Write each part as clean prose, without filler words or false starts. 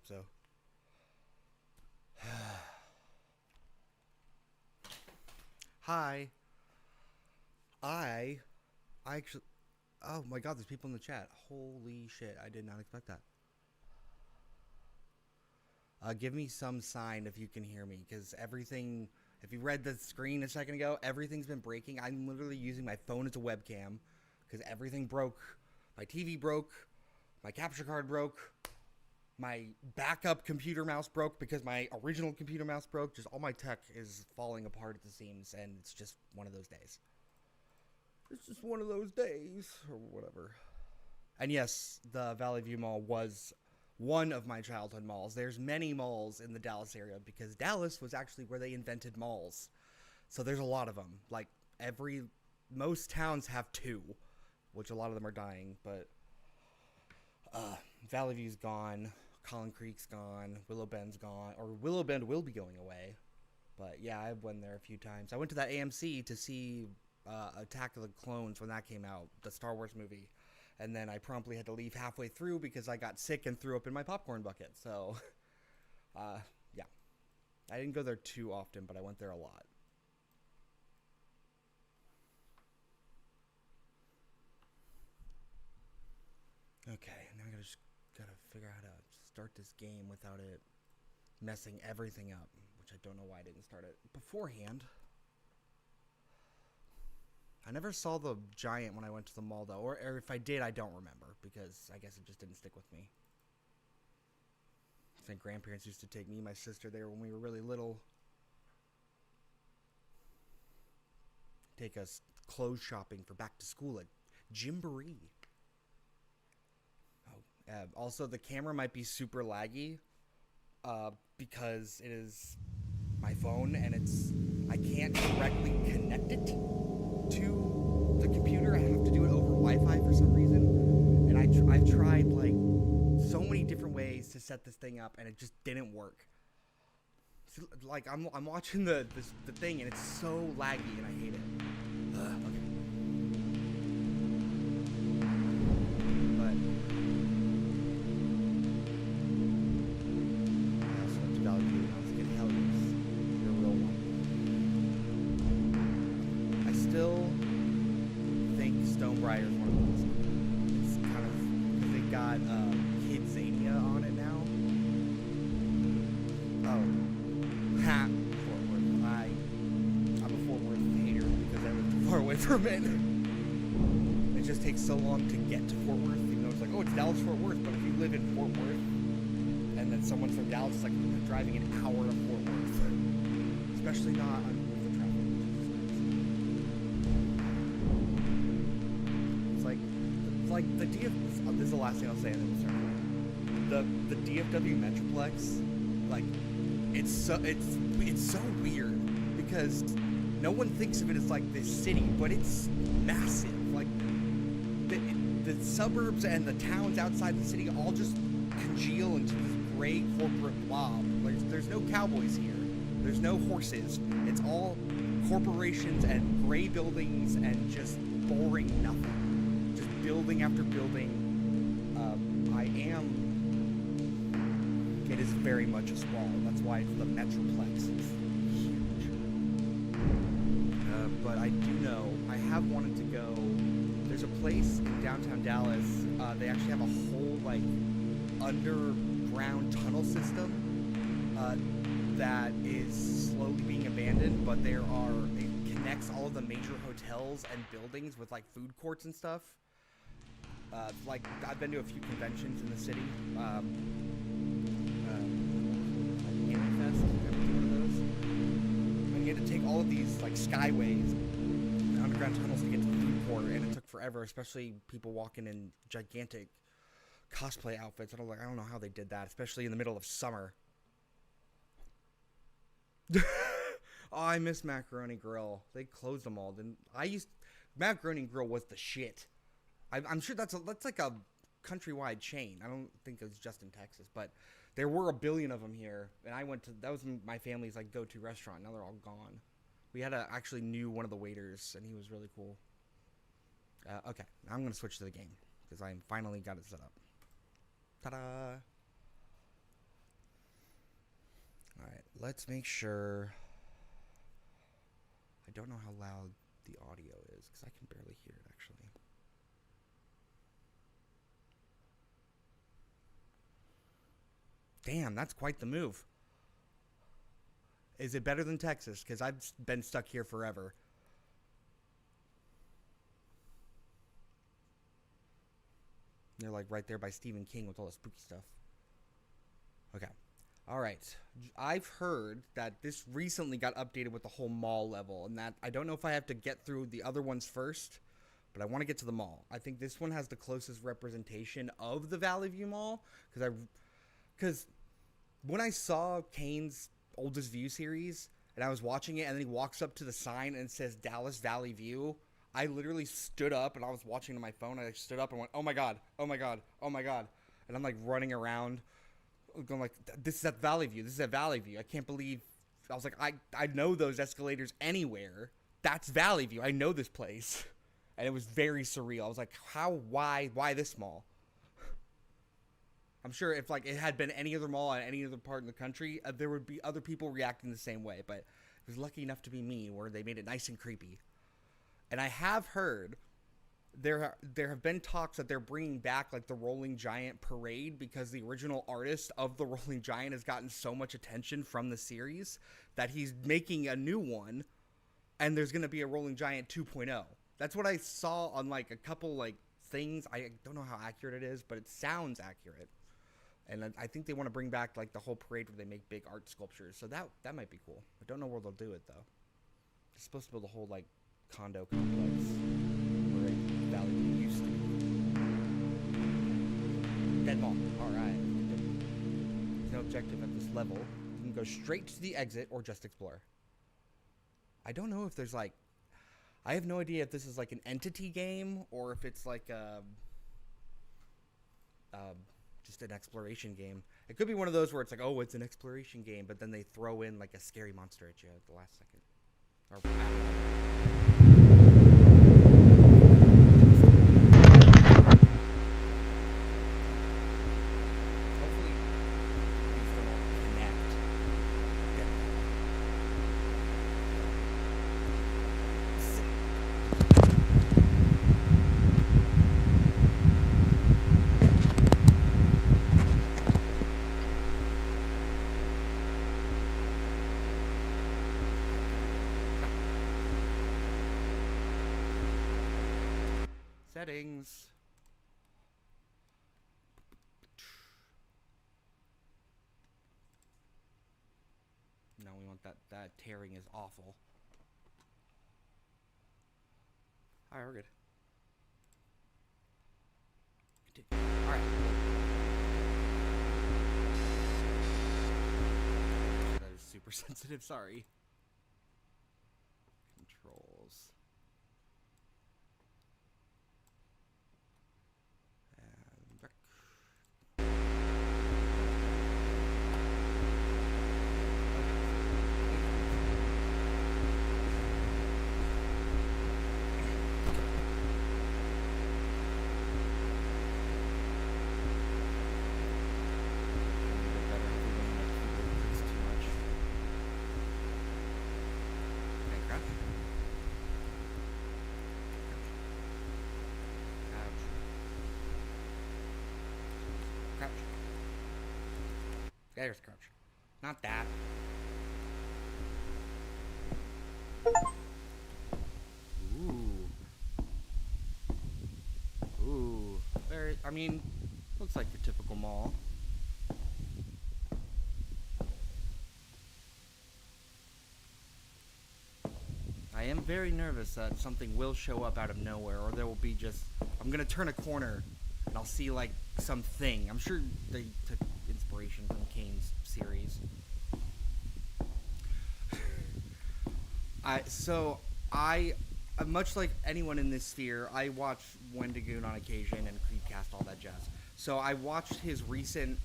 so. Hi. I actually. Oh my god, there's people in the chat. Holy shit, I did not expect that. Give me some sign if you can hear me, because everything. If you read the screen a second ago, everything's been breaking. I'm literally using my phone as a webcam, because everything broke. My TV broke. My capture card broke. My backup computer mouse broke because my original computer mouse broke. Just all my tech is falling apart at the seams, and it's just one of those days. It's just one of those days, or whatever. And yes, the Valley View Mall was one of my childhood malls. There's many malls in the Dallas area because Dallas was actually where they invented malls. So there's a lot of them. Like most towns have two, which a lot of them are dying. But Valley View's gone. Collin Creek's gone. Willow Bend's gone. Or Willow Bend will be going away. But yeah, I went there a few times. I went to that AMC to see Attack of the Clones when that came out, the Star Wars movie. And then I promptly had to leave halfway through because I got sick and threw up in my popcorn bucket. So, yeah. I didn't go there too often, but I went there a lot. Okay, now I gotta figure out how to start this game without it messing everything up, which I don't know why I didn't start it beforehand. I never saw the giant when I went to the mall, though. Or if I did, I don't remember, because I guess it just didn't stick with me. I think grandparents used to take me and my sister there when we were really little. Take us clothes shopping for back to school at Gymboree. Oh, also, the camera might be super laggy because it is my phone, and I can't directly connect it to the computer. I have to do it over Wi-Fi for some reason, and I've tried like so many different ways to set this thing up, and it just didn't work. So, like I'm watching the thing, and it's so laggy, and I hate it. Okay, but I also have to value it. I was getting hell use the real one. I still think Stonebriar is one of those. It's kind of, they got Kidzania on it now. Oh, Fort Worth. I'm a Fort Worth hater because I live too far away from it. It just takes so long to get to Fort Worth, even though it's like, oh, it's Dallas Fort Worth. But if you live in Fort Worth, and then someone from Dallas is like driving an hour to Fort Worth, especially not on the traffic. It's like the DF. This is the last thing I'll say, and then we'll start. The DFW Metroplex, like it's so weird because no one thinks of it as like this city, but it's massive. Like the suburbs and the towns outside the city all just congeal into this gray corporate blob. There's no cowboys here. There's no horses. It's all corporations and gray buildings and just boring nothing. Just building after building. It is very much a sprawl. That's why it's the Metroplex. It's huge. But I do know, I have wanted to go. There's a place in downtown Dallas. They actually have a whole like underground tunnel system that is slowly being abandoned. But it connects all of the major hotels and buildings with like food courts and stuff. Like I've been to a few conventions in the city. And you had to take all of these like skyways and underground tunnels to get to the food court, and it took forever, especially people walking in gigantic cosplay outfits. I don't know how they did that, especially in the middle of summer. Oh, I miss Macaroni Grill. They closed them all. Macaroni Grill was the shit. I'm sure that's like a countrywide chain. I don't think it was just in Texas, but there were a billion of them here, and that was my family's like go-to restaurant. Now they're all gone. We actually knew one of the waiters, and he was really cool. Okay, now I'm gonna switch to the game because I finally got it set up. Ta-da! Let's make sure. I don't know how loud the audio is because I can barely hear it actually. Damn, that's quite the move. Is it better than Texas? Because I've been stuck here forever. They're like right there by Stephen King with all the spooky stuff. Okay. All right. I've heard that this recently got updated with the whole mall level, and that I don't know if I have to get through the other ones first, but I want to get to the mall. I think this one has the closest representation of the Valley View Mall because when I saw Kane's Oldest View series and I was watching it, and then he walks up to the sign and it says Dallas Valley View, I literally stood up and I was watching on my phone. I stood up and went, "Oh my god! Oh my god! Oh my god!" And I'm like running around, going like, "This is at Valley View. This is at Valley View. I can't believe." I was like, I know those escalators anywhere. That's Valley View. I know this place, and it was very surreal. I was like, why this mall? I'm sure if like it had been any other mall in any other part in the country, there would be other people reacting the same way. But it was lucky enough to be me, where they made it nice and creepy. And I have heard there have been talks that they're bringing back like the Rolling Giant parade because the original artist of the Rolling Giant has gotten so much attention from the series that he's making a new one, and there's going to be a Rolling Giant 2.0. That's what I saw on like a couple like things. I don't know how accurate it is, but it sounds accurate. And I think they want to bring back like the whole parade where they make big art sculptures. So that might be cool. I don't know where they'll do it though. They're supposed to build a whole like condo complex where Valley View used to be. Dead mall. Alright. There's no objective at this level. You can go straight to the exit or just explore. I don't know if there's like... I have no idea if this is like an entity game or if it's like just an exploration game. It could be one of those where it's like, oh, it's an exploration game, but then they throw in like a scary monster at you at the last second. Or settings. No, we want that. That tearing is awful. Alright, we're good. Alright. That is super sensitive, sorry. Controls. And back. There's crouch. Not that. Ooh. Ooh. Very, I mean, looks like your typical mall. I am very nervous that something will show up out of nowhere, or there will be just... I'm gonna turn a corner, and I'll see, like, something. I'm sure they took inspiration from Kane's series. Much like anyone in this sphere, I watch Wendigoon on occasion and Creepcast, all that jazz. So I watched his recent...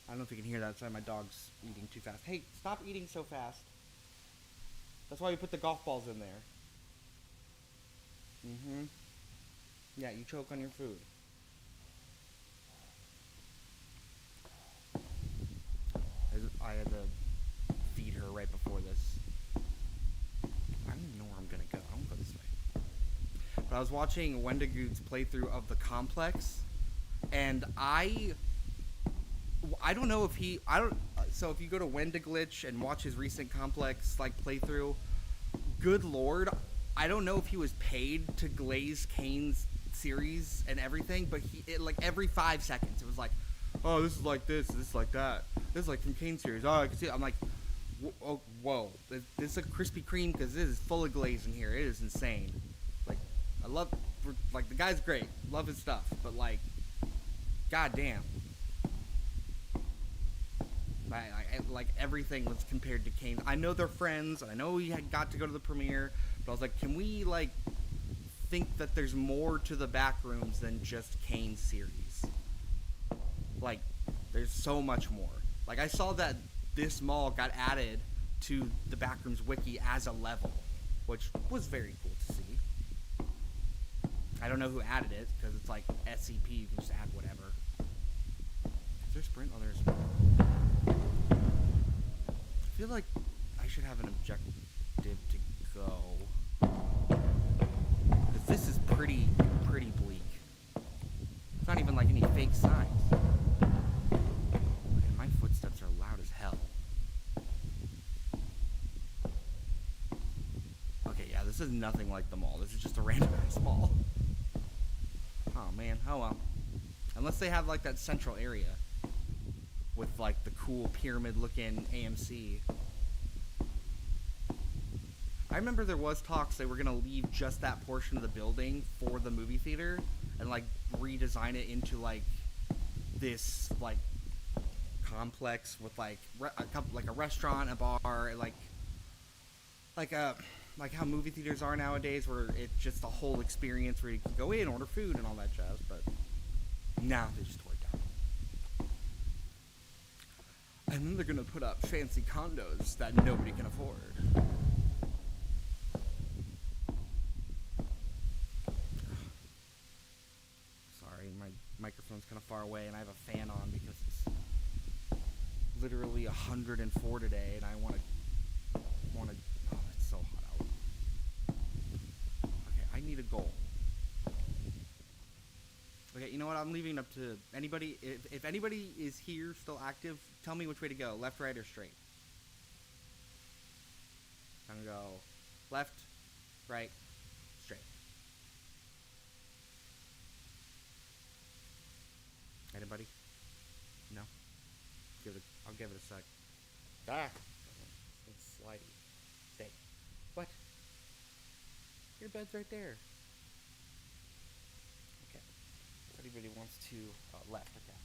I don't know if you can hear that. Sorry, my dog's eating too fast. Hey, stop eating so fast. That's why we put the golf balls in there. Mm-hmm. Yeah, you choke on your food. I had to feed her right before this. I don't even know where I'm gonna go. I'm gonna go this way. But I was watching Wendigood's playthrough of the complex, and I don't know if he so if you go to Wendiglitch and watch his recent complex like playthrough, good lord, I don't know if he was paid to glaze Kane's series and everything, but like every 5 seconds it was like, oh, this is like this is like that, this is like from Kane's series, oh, I can see it. I'm like, whoa, this is a Krispy Kreme because it is full of glaze in here. It is insane. Like, I love, like, the guy's great, love his stuff, but like, goddamn. Like everything was compared to Kane. I know they're friends, and I know he had got to go to the premiere, but I was like, can we like think that there's more to the back rooms than just Kane's series? Like, there's so much more. Like, I saw that this mall got added to the Backrooms wiki as a level, which was very cool to see. I don't know who added it, because it's like SCP, you can just add whatever. Is there sprint? Oh, there's sprint. I feel like I should have an objective to go. Because this is pretty bleak. It's not even like any fake signs. And my footsteps are loud as hell. Okay, yeah, this is nothing like the mall. This is just a random ass mall. Oh man, oh well. Unless they have like that central area with like the cool pyramid looking AMC. I remember there was talks they were gonna leave just that portion of the building for the movie theater and like redesign it into like this like complex with like a restaurant, a bar, like how movie theaters are nowadays, where it's just a whole experience where you can go in, order food, and all that jazz. But now they just tore it down. And then they're gonna put up fancy condos that nobody can afford. Sorry, my microphone's kind of far away, and I have a fan on because it's literally 104 today, and I want to. Oh, it's so hot out. Okay, I need a goal. Okay, you know what? I'm leaving it up to anybody. If anybody is here still active, tell me which way to go. Left, right, or straight. I'm gonna go left, right, straight. Anybody? No? I'll give it a sec. Ah! It's slidey. Stay. What? Your bed's right there. Okay. If anybody wants to... left, okay.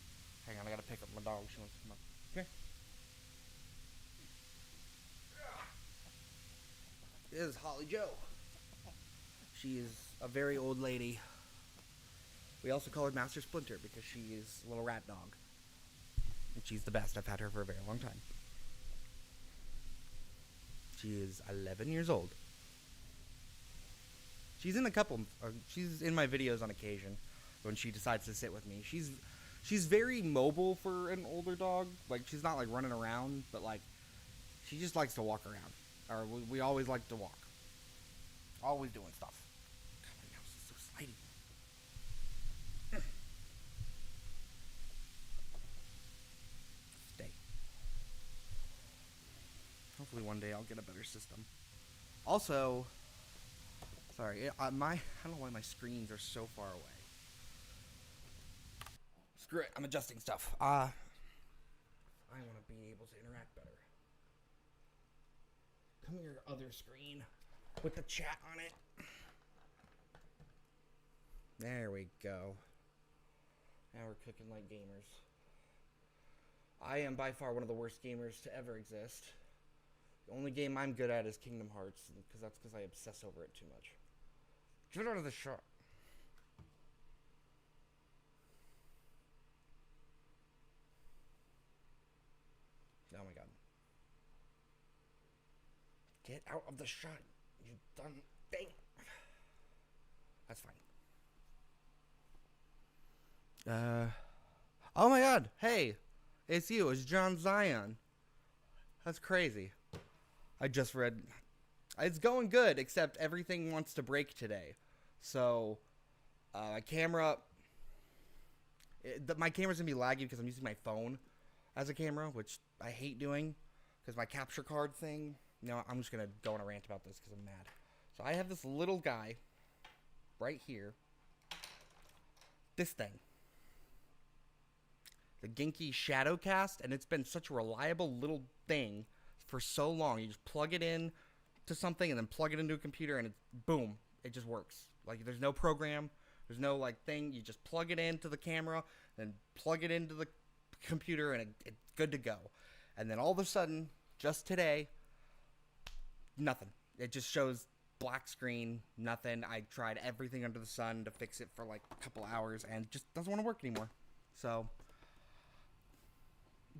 Hang on, I gotta pick up my dog. She wants to come up. Here. This is Holly Joe. She is a very old lady. We also call her Master Splinter because she is a little rat dog. And she's the best. I've had her for a very long time. She is 11 years old. She's in she's in my videos on occasion when she decides to sit with me. She's very mobile for an older dog. Like, she's not like running around, but like she just likes to walk around. Or we always like to walk. Always doing stuff. God, my house is so slidey. Stay. Hopefully one day I'll get a better system. Also, sorry, I don't know why my screens are so far away. Screw it, I'm adjusting stuff. I want to be able to interact better. Come here, other screen with the chat on it. There we go. Now we're cooking like gamers. I am by far one of the worst gamers to ever exist. The only game I'm good at is Kingdom Hearts, because that's because I obsess over it too much. Get out of the shot. Oh my god. Get out of the shot, you dumb thing. That's fine. Oh my god, hey. It's you, it's John Zion. That's crazy. I just read. It's going good, except everything wants to break today. So, camera. My camera's gonna be laggy because I'm using my phone as a camera, which I hate doing because my capture card thing. I'm just gonna go on a rant about this because I'm mad. So I have this little guy right here. This thing. The Genki Shadowcast, and it's been such a reliable little thing for so long. You just plug it in to something and then plug it into a computer and it's boom, it just works. Like there's no program, there's no like thing. You just plug it into the camera, then plug it into the computer, and it's good to go. And then all of a sudden, just today, nothing. It just shows black screen, nothing. I tried everything under the sun to fix it for like a couple hours and just doesn't want to work anymore. So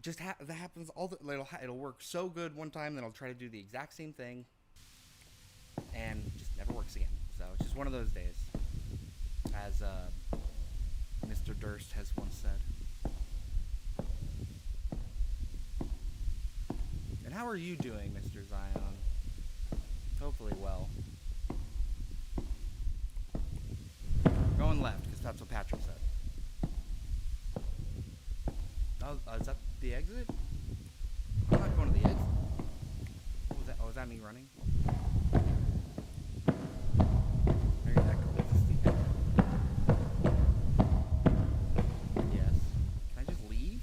just that happens all the it'll work so good one time, then I'll try to do the exact same thing and just never works again. So it's just one of those days, as Mr. Durst has once said. And how are you doing, Mr. Zion? Hopefully well. Going left, because that's what Patrick said. Oh, is that the exit? I'm not going to the exit. What was that? Oh, is that me running? Maybe that goes. Is this the exit? Yes. Can I just leave?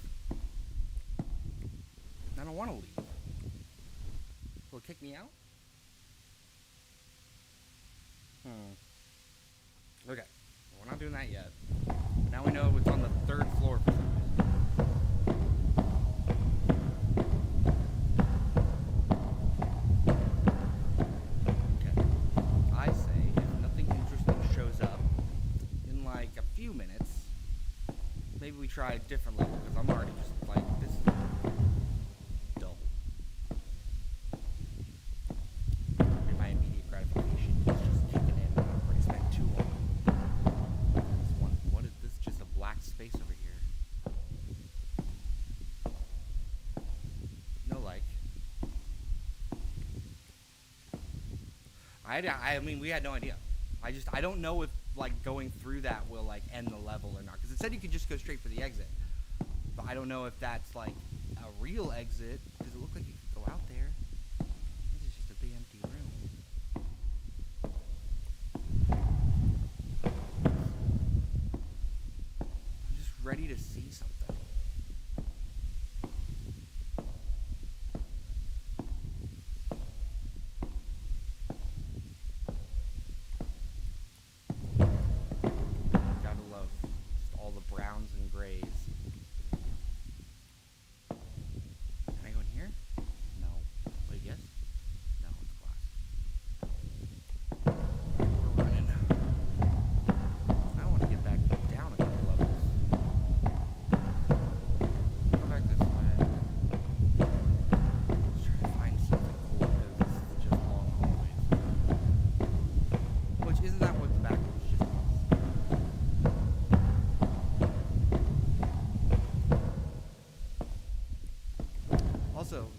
I don't want to leave. Will it kick me out? Okay. Well, we're not doing that yet. Now we know it's on the third floor for some reason. Maybe we try a different level, because I'm already just like, this is dull. Maybe my immediate gratification is just kicking in, and I've already spent too long. What is this? Just a black space over here. No like. I mean, we had no idea. I don't know if like going through that will like end the level or not, because it said you could just go straight for the exit, but I don't know if that's like a real exit, because it looked like you could go out there. This is just a big empty room. I'm just ready to see something.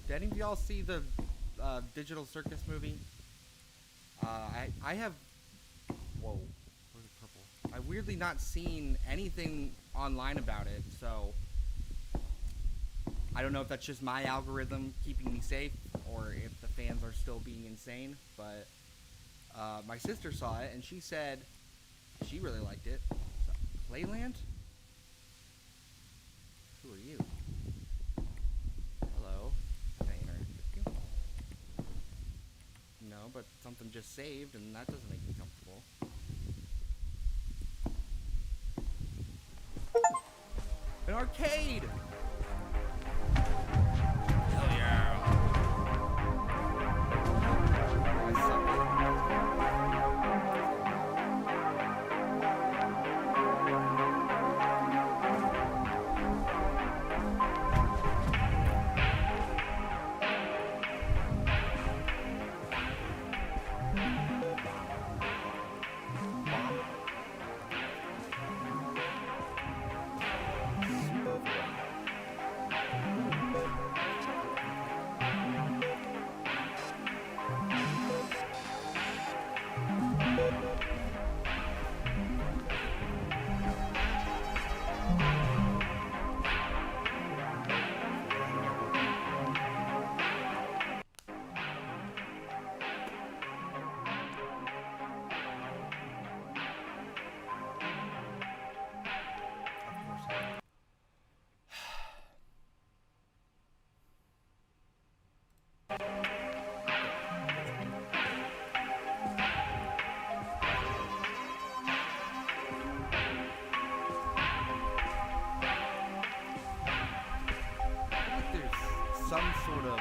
Did any of y'all see the Digital Circus movie? I have. Whoa, where's the purple? I've weirdly not seen anything online about it, so I don't know if that's just my algorithm keeping me safe, or if the fans are still being insane. But my sister saw it and she said she really liked it. So, Playland? Who are you? No, but something just saved, and that doesn't make me comfortable. An arcade! Hell yeah! I suck. sort of...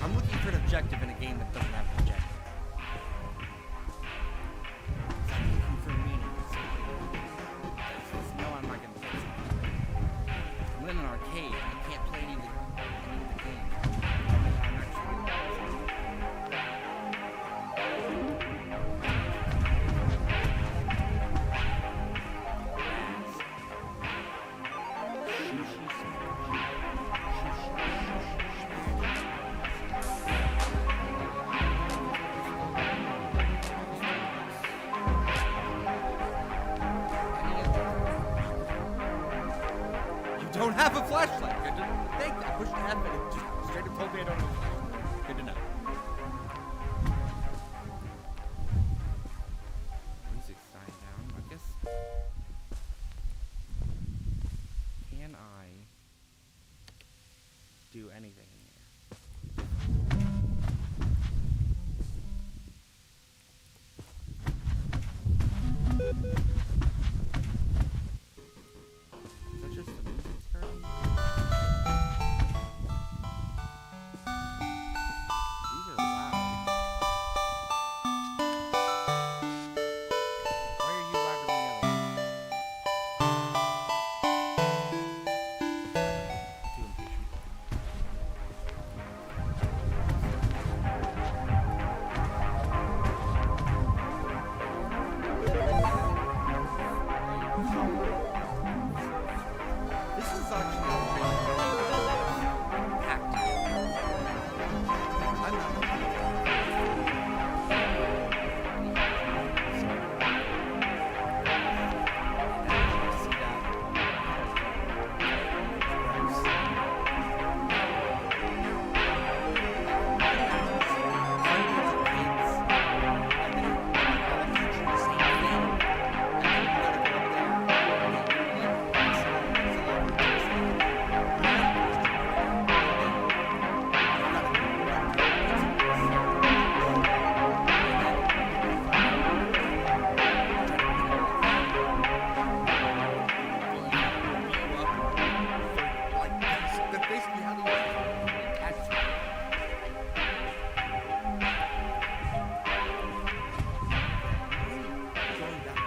I'm looking for an objective in a game that doesn't have an objective. I'm looking for meaning. No, I'm not going to play something. I'm in an arcade. I can't play any of the games. I'm actually going to play something. Don't have a flashlight. Good to think. I pushed F and it just straight up told me I don't have a flashlight. Good to know. Music's dying down. I guess. Can I do anything in here? Is that just the music starting? These are loud. Why are you louder than the other ones? Too impatient. This is actually a really packed. I'm not looking see that. Hundreds of kids, and they're all teaching the same thing, and then you gotta go up there and that's basically how they catch you. Going back.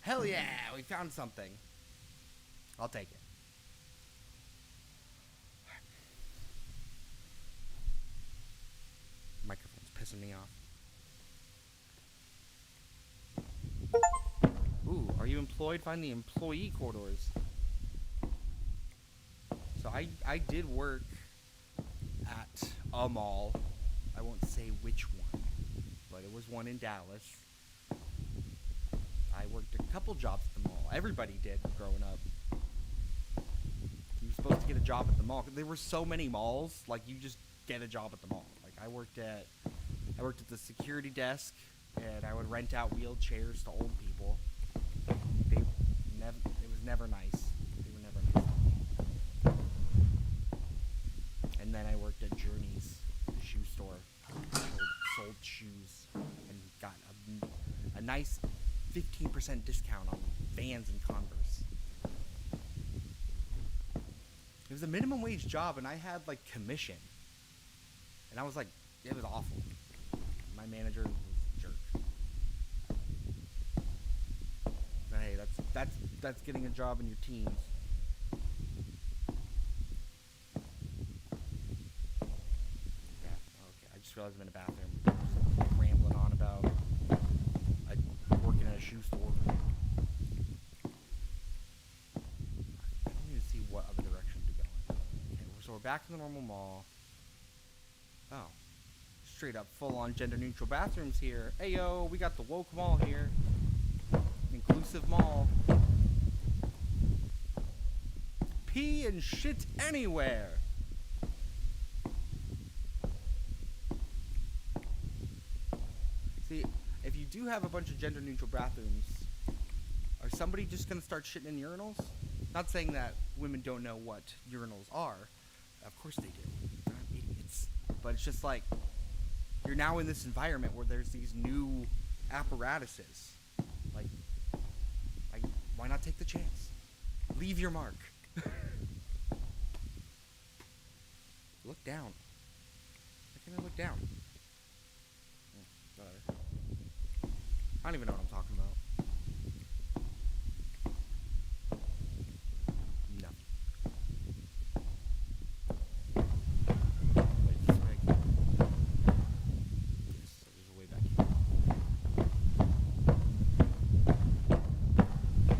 Hell yeah, we found something. I'll take it. Microphone's pissing me off. Ooh, are you employed? Find the employee corridors. So I did work at a mall. I won't say which one, but it was one in Dallas. I worked a couple jobs at the mall. Everybody did growing up. You were supposed to get a job at the mall. There were so many malls, like you just get a job at the mall. Like I worked at the security desk, and I would rent out wheelchairs to old people. It was never nice. They were never nice to me. And then I worked at Journey's, the shoe store. Sold shoes and got a nice 15% discount on Vans and Converse. It was a minimum wage job, and I had like commission. And I was like, it was awful. My manager was a jerk. But hey, that's getting a job in your teens. Yeah, okay. I just realized I'm in a bathroom. Just rambling on about working at a shoe store. I don't need to see what other direction to go in. Okay, so we're back to the normal mall. Oh. Straight up full on gender neutral bathrooms here. Hey yo, we got the woke mall here. exclusive mall. Pee and shit anywhere. See, if you do have a bunch of gender-neutral bathrooms, are somebody just gonna start shitting in urinals? Not saying that women don't know what urinals are. Of course they do. They're not idiots. But it's just like, you're now in this environment where there's these new apparatuses. Like, why not take the chance? Leave your mark. Look down. Why can't I look down? Whatever. I don't even know what I'm talking about.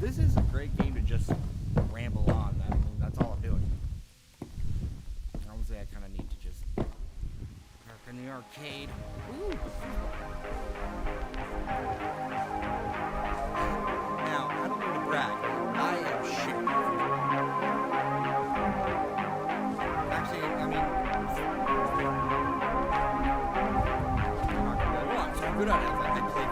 This is a great game to just ramble on. I mean, that's all I'm doing. Obviously, I kind of need to just park in the arcade. Ooh. Now, I don't mean to brag. I am shit. Actually, I mean, I'm so good at it. I played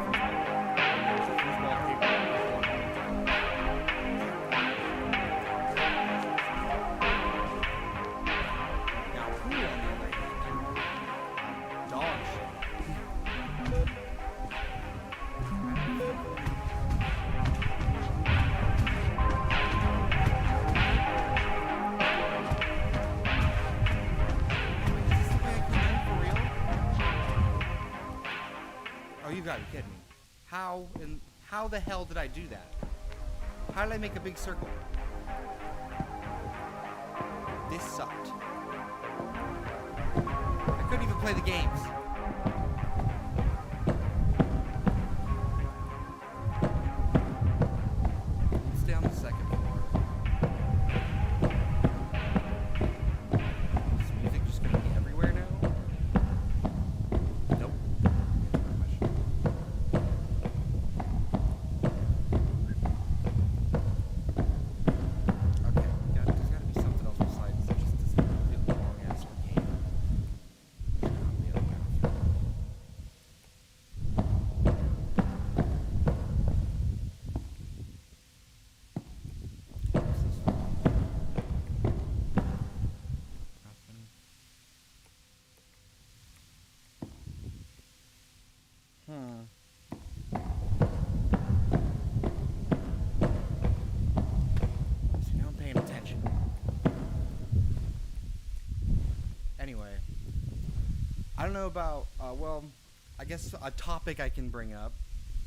you gotta be kidding me. How the hell did I do that? How did I make a big circle? This sucked. I couldn't even play the games. Stay on the second floor. Is music just gonna be everywhere now? Nope. See, now I'm paying attention. Anyway, I don't know about, well, I guess a topic I can bring up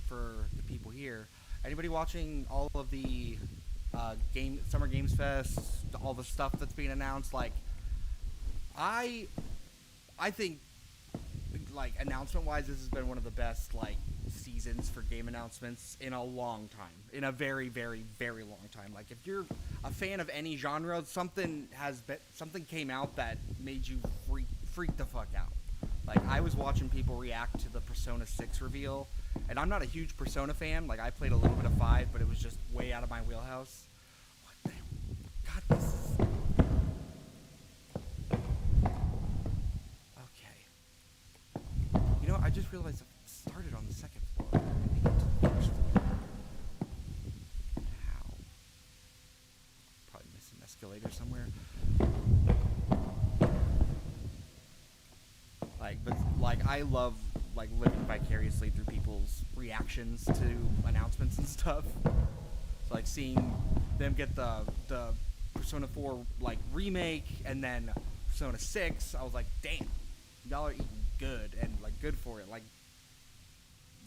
for the people here. Anybody watching all of the Summer Games Fest, all the stuff that's being announced? Like, I think, like, announcement-wise, this has been one of the best, like, seasons for game announcements in a long time. In a very, very, very long time. Like, if you're a fan of any genre, something came out that made you freak the fuck out. Like, I was watching people react to the Persona 6 reveal, and I'm not a huge Persona fan. Like, I played a little bit of 5, but it was just way out of my wheelhouse. What the hell? God, this is... You know, I just realized I started on the second floor. I need to get to the first floor. How? Probably missed an escalator somewhere. I love, like, living vicariously through people's reactions to announcements and stuff. So, like, seeing them get the Persona 4, like, remake, and then Persona 6, I was like, damn, y'all are eating good, and, like, good for it. Like,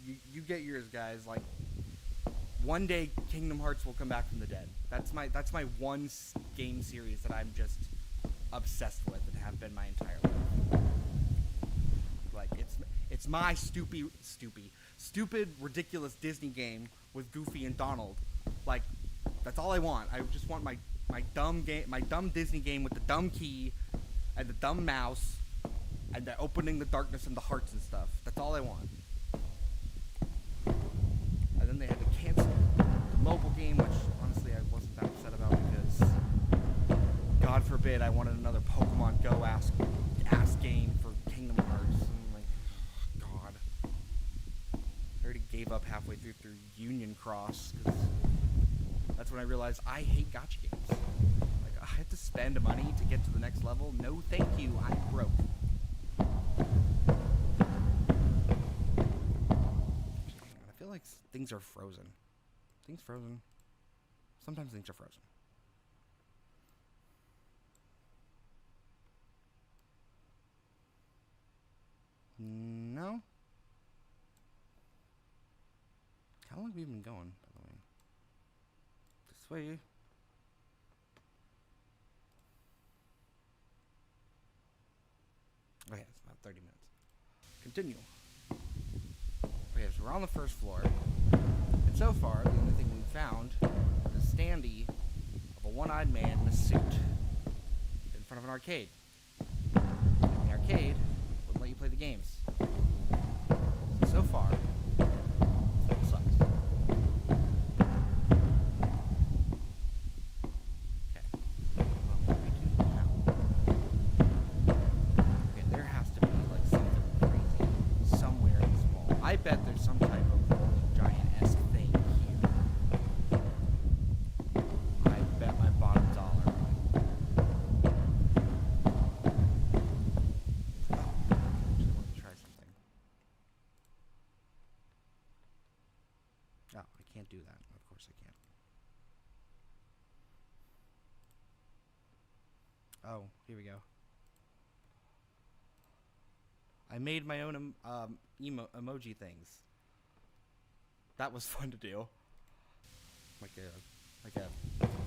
you get yours, guys. Like, one day Kingdom Hearts will come back from the dead. That's my one game series that I'm just obsessed with and have been my entire life. Like, it's my stupid, ridiculous Disney game with Goofy and Donald. Like, that's all I want. I just want my dumb Disney game with the dumb key and the dumb mouse and the opening the darkness and the hearts and stuff. That's all I want. And then they had to cancel the kid, I wanted another Pokemon Go ass game for Kingdom Hearts. And I'm like, God. I already gave up halfway through Union Cross, because that's when I realized I hate gacha games. Like, I have to spend money to get to the next level? No, thank you. I'm broke. I feel like things are frozen. Things frozen. Sometimes things are frozen. No. How long have we been going, by the way? This way. Okay, it's about 30 minutes. Continue. Okay, so we're on the first floor. And so far, the only thing we've found is a standee of a one-eyed man in a suit in front of an arcade. And the arcade wouldn't let you play the games. So far, it sucks. Okay. Okay, there has to be like something crazy somewhere in this mall. I bet there's some type of rolling giant-esque thing here. I bet my bottom dollar on it. Oh, I actually want to try something. Oh, I can't do that. Of course I can't. Oh, here we go. I made my own emoji things. That was fun to do.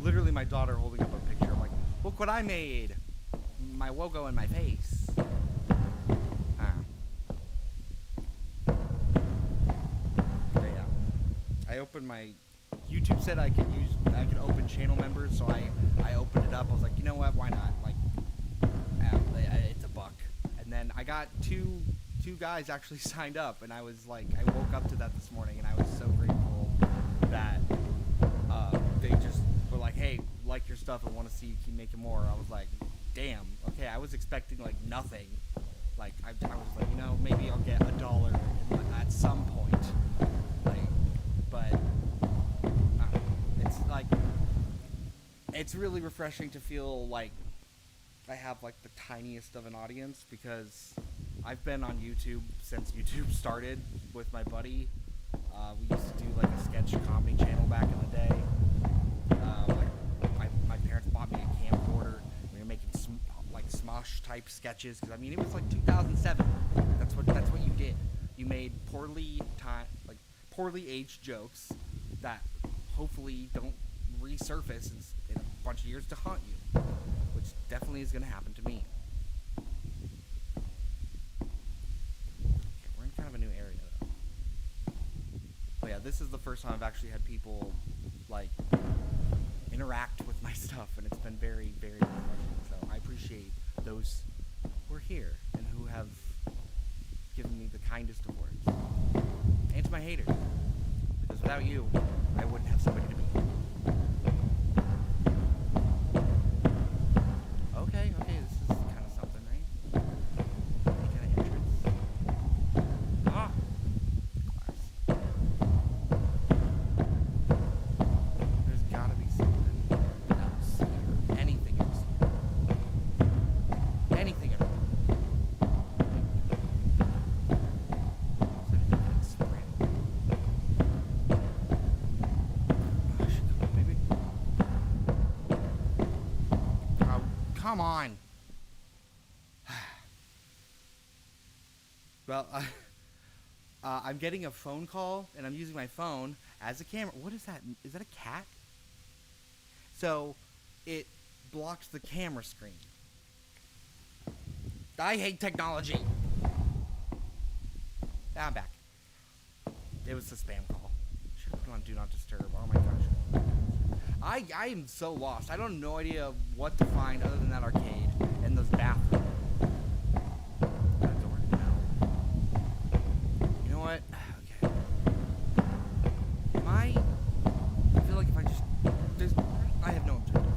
Literally my daughter holding up a picture. I'm like, look what I made. My logo in my face. But yeah. I opened my YouTube said I could open channel members, so I opened it up. I was like, you know what? Why not? Like, it's a buck. And then I got two guys actually signed up, and I was like, I woke up to that this morning, and I was so grateful that they just were like, hey, like your stuff and want to see you keep making more. I was like, damn, okay. I was expecting like nothing. Like I was like, you know, maybe I'll get $1 at some point. Like, but it's like, it's really refreshing to feel like I have like the tiniest of an audience, because I've been on YouTube since YouTube started with my buddy. We used to do like a sketch comedy channel back in the day. My parents bought me a camcorder. We were making like Smosh type sketches, because I mean it was like 2007. That's what you did. You made poorly aged jokes that hopefully don't resurface in a bunch of years to haunt you, which definitely is going to happen to me. Okay, we're in kind of a new area though. But yeah, this is the first time I've actually had people like interact with my stuff, and it's been very, very refreshing. So I appreciate those who are here and who have given me the kindest of words. And to my haters, because without you, I wouldn't have somebody to be. Okay, this is kind of something, right? Any kind of entrance. Ah! Glass. There's gotta be something else here. Anything else here. Anything else. Come on. Well, I'm getting a phone call, and I'm using my phone as a camera. What is that? Is that a cat? So, it blocks the camera screen. I hate technology. I'm back. It was a spam call. Should have put on Do Not Disturb. Oh my gosh. I am so lost. I don't have no idea what to find other than that arcade and those bathrooms. That door? No. You know what? Okay. I feel like if I just... I have no objective.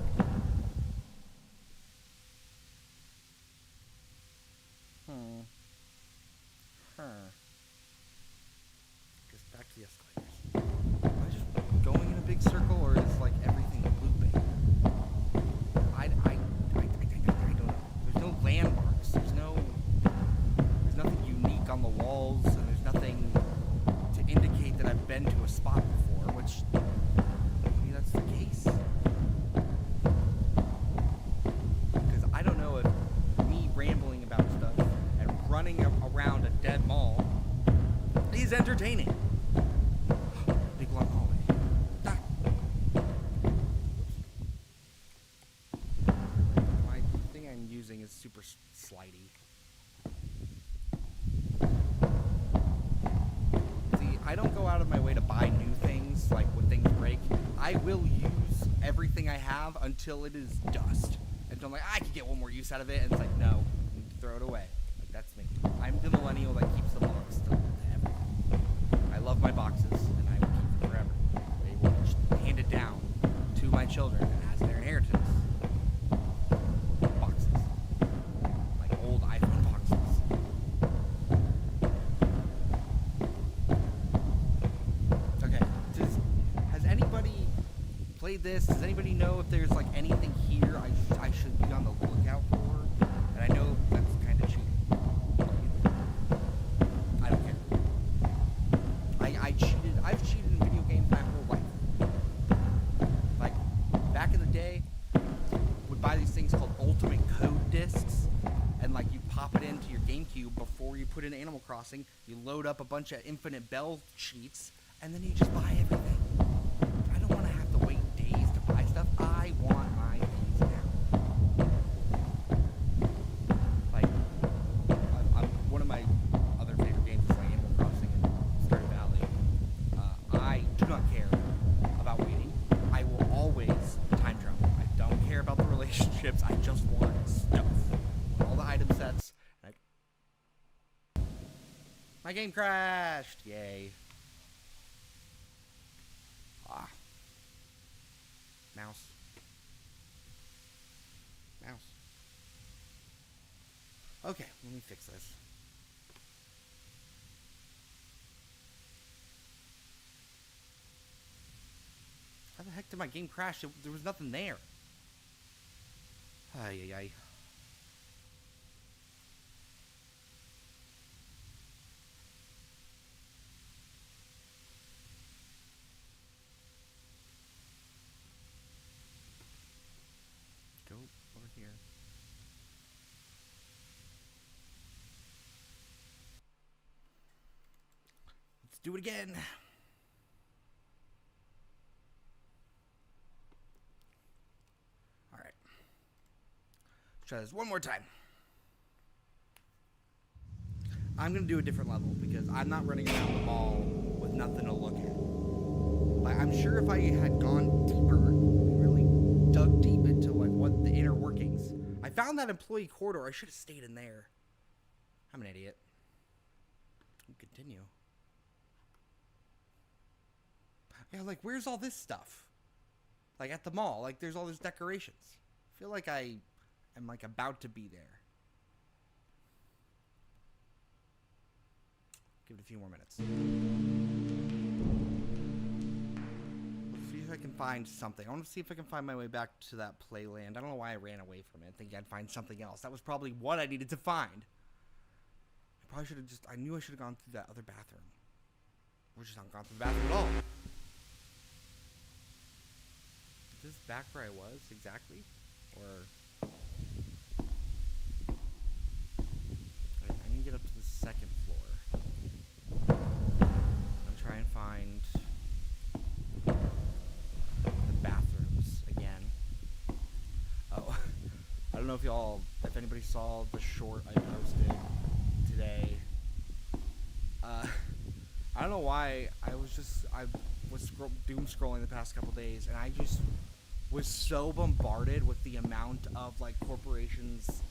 running around a dead mall is entertaining. Big long hallway. Ah. My thing I'm using is super slidey. See, I don't go out of my way to buy new things, like when things break. I will use everything I have until it is dust. Until I'm like, I can get one more use out of it, and it's like, no, I need to throw it away. Like, that's me. I'm the millennial that keeps them all still. I love my boxes, and I will keep them forever. They will be handed down to my children as their inheritance. Boxes. Like old iPhone boxes. Okay. Has anybody played this? Does anybody know if there's like anything here I should be on the lookout for? And I know that's kind of cheating. I don't care. I've cheated in video games my whole life. Like, back in the day, would buy these things called Ultimate Code Discs, and like you pop it into your GameCube before you put in Animal Crossing, you load up a bunch of Infinite Bell cheats, and then you just buy everything. I don't want to have to wait days to buy stuff. I want my things now. Like, one of my other favorite games is like Animal Crossing and Stardew Valley. I do not care about waiting. I will always time travel. I don't care about the relationships. I just want stuff. All the item sets. My game crashed. Yay. Ah. Mouse. Okay, let me fix this. How the heck did my game crash? There was nothing there. Ay, ay, ay. Go over here. Let's do it again. All right. Let's try this one more time. I'm going to do a different level because I'm not running around the mall with nothing to look at. Like, I'm sure if I had gone deeper, really dug deep into like what the inner workings. I found that employee corridor. I should have stayed in there. I'm an idiot. Continue. Yeah, like, where's all this stuff? Like, at the mall, like, there's all these decorations. I feel like I am, like, about to be there. Give it a few more minutes. Let's see if I can find something. I want to see if I can find my way back to that playland. I don't know why I ran away from it, thinking I'd find something else. That was probably what I needed to find. I probably should have just... I knew I should have gone through that other bathroom. Or just not gone through the bathroom at all. Is this back where I was exactly? Or... I need to get up to the second floor. I'm trying to find the bathrooms again. Oh, I don't know if anybody saw the short I posted today. I don't know why I was doom scrolling the past couple days, and I just was so bombarded with the amount of like corporations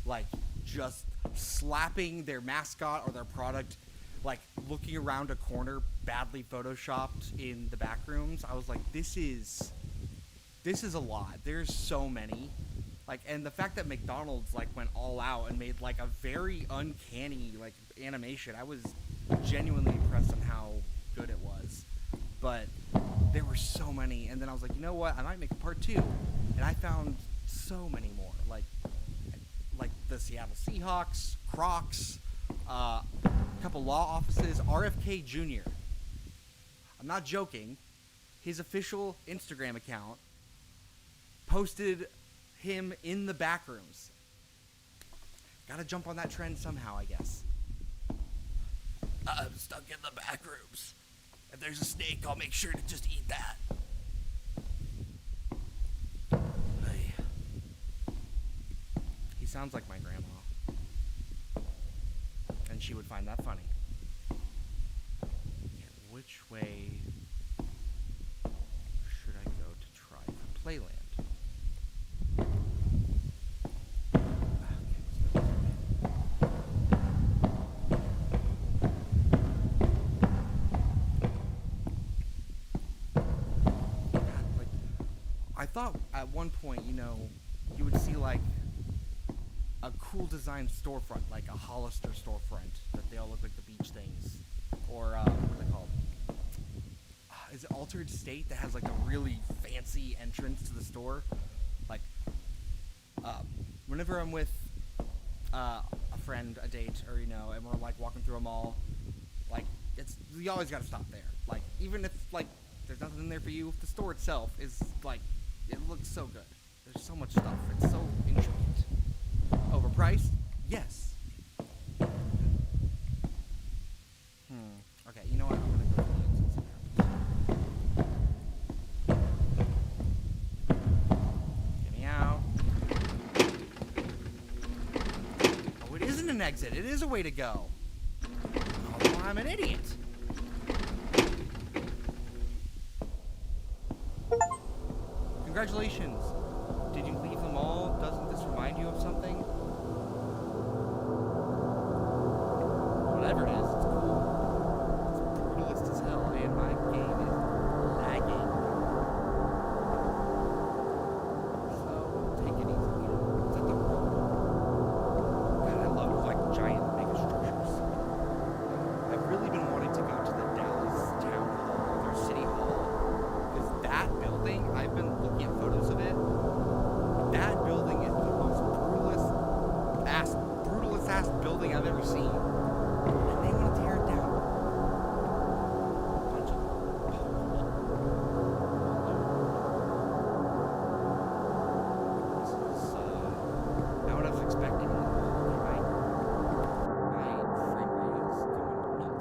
like just slapping their mascot or their product, like looking around a corner badly photoshopped in the back rooms. I was like, this is a lot. There's so many. Like, and the fact that McDonald's like went all out and made like a very uncanny like animation, I was genuinely impressed on how good it was. But there were so many, and then I was like, you know what? I might make a part 2, and I found so many more. Like the Seattle Seahawks, Crocs, a couple law offices, RFK Jr. I'm not joking. His official Instagram account posted him in the back rooms. Gotta jump on that trend somehow, I guess. I'm stuck in the back rooms. If there's a snake, I'll make sure to just eat that. Hey. He sounds like my grandma. And she would find that funny. Okay, which way should I go to try for Playland? I thought at one point, you know, you would see like a cool design storefront, like a Hollister storefront, that they all look like the beach things, or what are they called? Is it Altered State that has like a really fancy entrance to the store? Like, whenever I'm with a friend, a date, or you know, and we're like walking through a mall, like you always gotta stop there. Like even if like there's nothing in there for you, the store itself is like. It looks so good. There's so much stuff. It's so intricate. Overpriced? Yes. Okay, you know what? I'm gonna go to the exit. Get me out. Oh, it isn't an exit. It is a way to go. Oh, I'm an idiot. Congratulations! Did you leave them all? Doesn't this remind you of something? Whatever it is, it's cool. It's brutalist as hell, and my game is lagging. So, take it easy. Is that the road? God, I love like giant mega structures. I've really been wanting to go to the Dallas Town Hall, their City Hall. Because that building, I've been looking at photos of it. That building is the most brutalist ass building I've ever seen. And they want to tear it down. Bunch of this is not what I was expecting. My frame rate is going nuts.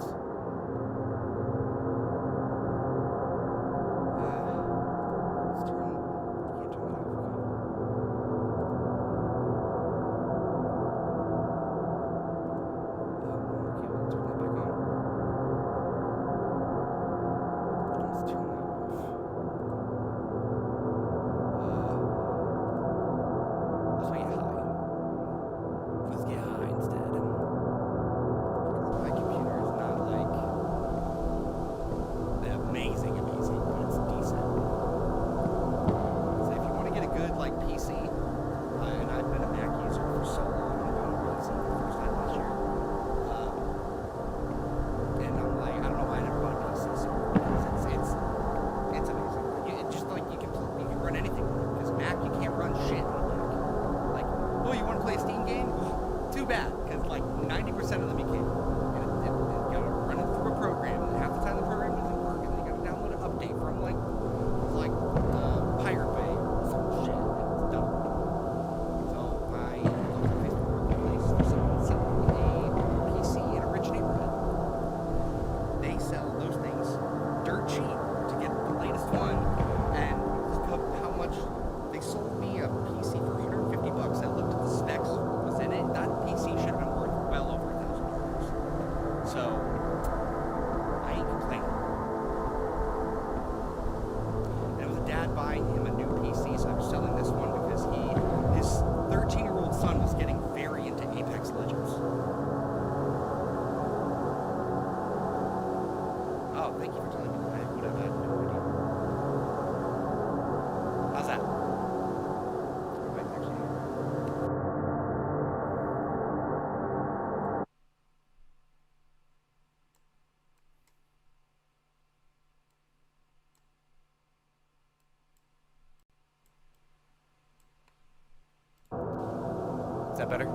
Is that better?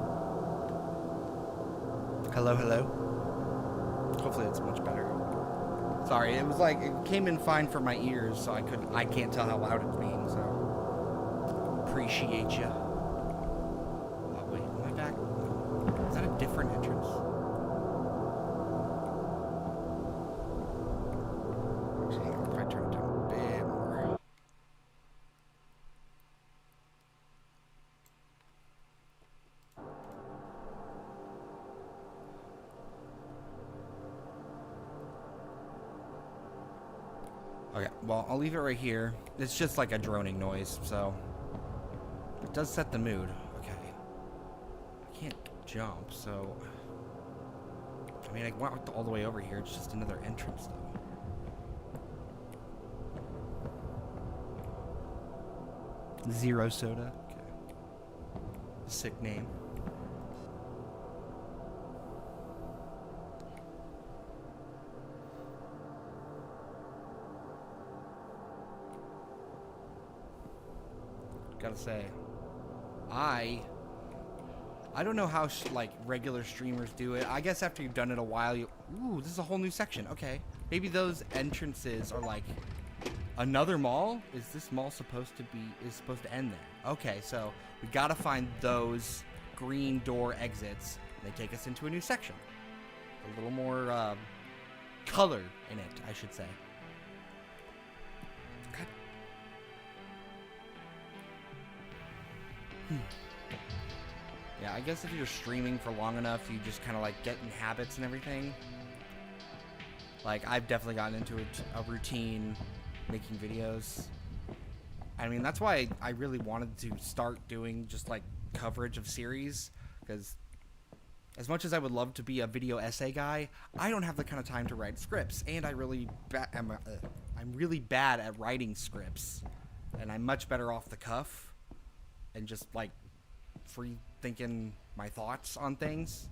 Hello, hello. Hopefully it's much better. Sorry, it was like it came in fine for my ears, so I can't tell how loud it's being. So appreciate you. Oh wait, am I back? Is that a different entrance? well, I'll leave it right here. It's just like a droning noise, so it does set the mood. Okay. I can't jump, so I mean, I went all the way over here. It's just another entrance, though. Zero Soda. Okay. Sick name. Gotta say, I don't know how like regular streamers do it. I guess after you've done it a while, ooh, this is a whole new section. Okay, maybe those entrances are like another mall. Is this mall supposed to end there? Okay, so we gotta find those green door exits. They take us into a new section, a little more color in it, I should say. Okay. Yeah, I guess if you're streaming for long enough, you just kind of like get in habits and everything. Like, I've definitely gotten into a routine making videos. I mean, that's why I really wanted to start doing just like coverage of series, because as much as I would love to be a video essay guy, I don't have the kind of time to write scripts, and I'm really bad at writing scripts, and I'm much better off the cuff and just like free thinking my thoughts on things.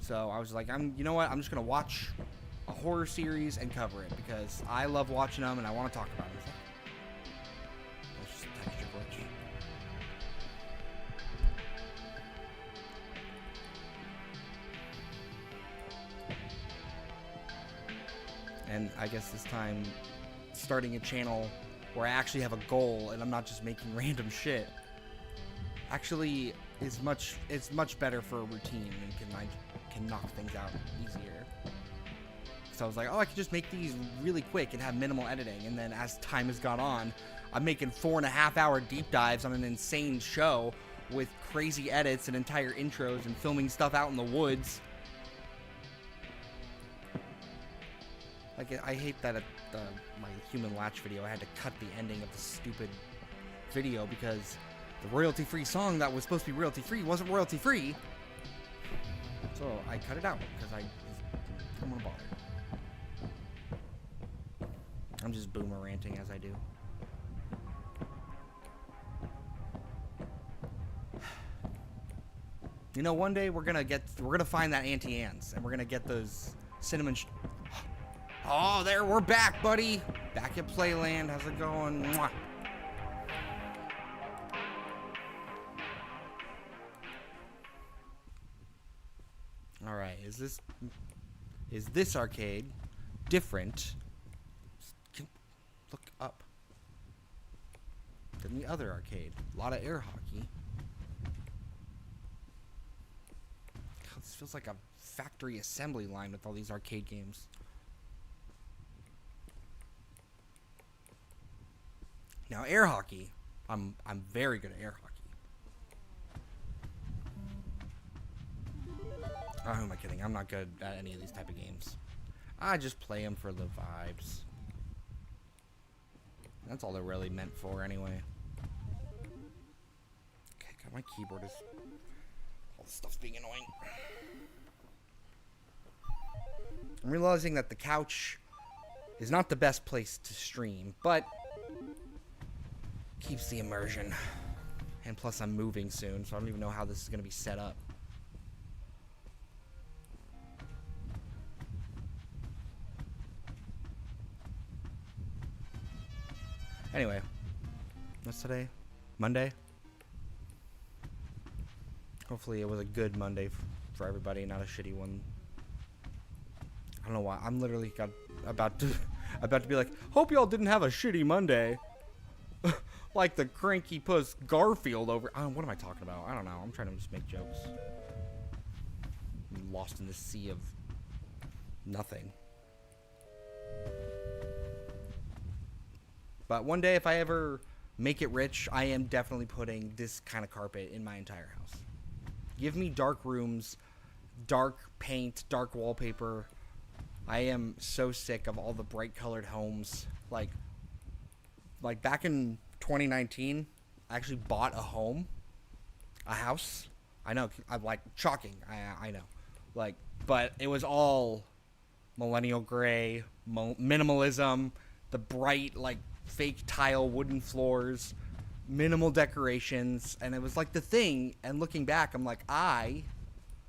So I was like, you know what? I'm just gonna watch a horror series and cover it because I love watching them and I want to talk about them. That's just a texture glitch. And I guess this time, starting a channel where I actually have a goal and I'm not just making random shit, actually it's much better for a routine and can knock things out easier. So I was like, oh, I could just make these really quick and have minimal editing. And then as time has gone on, I'm making 4.5-hour deep dives on an insane show with crazy edits and entire intros and filming stuff out in the woods. Like, I hate that at my Human Latch video, I had to cut the ending of the stupid video because the royalty-free song that was supposed to be royalty-free wasn't royalty-free. So I cut it out because I don't want to bother. I'm just boomer ranting as I do. You know, one day we're gonna find that Auntie Anne's and we're gonna get those cinnamon. Oh, there, we're back, buddy. Back at Playland. How's it going? Mwah. All right, is this arcade different? Look up than the other arcade. A lot of air hockey. God, this feels like a factory assembly line with all these arcade games. Now, air hockey, I'm very good at air hockey. Oh, who am I kidding? I'm not good at any of these type of games. I just play them for the vibes. That's all they're really meant for, anyway. Okay, God, my keyboard is... all this stuff's being annoying. I'm realizing that the couch is not the best place to stream, but keeps the immersion. And plus, I'm moving soon, so I don't even know how this is going to be set up. Anyway, what's today? Monday? Hopefully it was a good Monday for everybody, not a shitty one. I don't know why. I'm literally about to be like, hope y'all didn't have a shitty Monday. Like the cranky puss Garfield over... what am I talking about? I don't know. I'm trying to just make jokes. I'm lost in this sea of nothing. But one day, if I ever make it rich, I am definitely putting this kind of carpet in my entire house. Give me dark rooms, dark paint, dark wallpaper. I am so sick of all the bright colored homes. Like back in 2019, I actually bought a house. I know, I'm like shocking. I know, like, but it was all millennial gray, minimalism, the bright like fake tile wooden floors, minimal decorations, and it was like the thing. And looking back, I'm like, I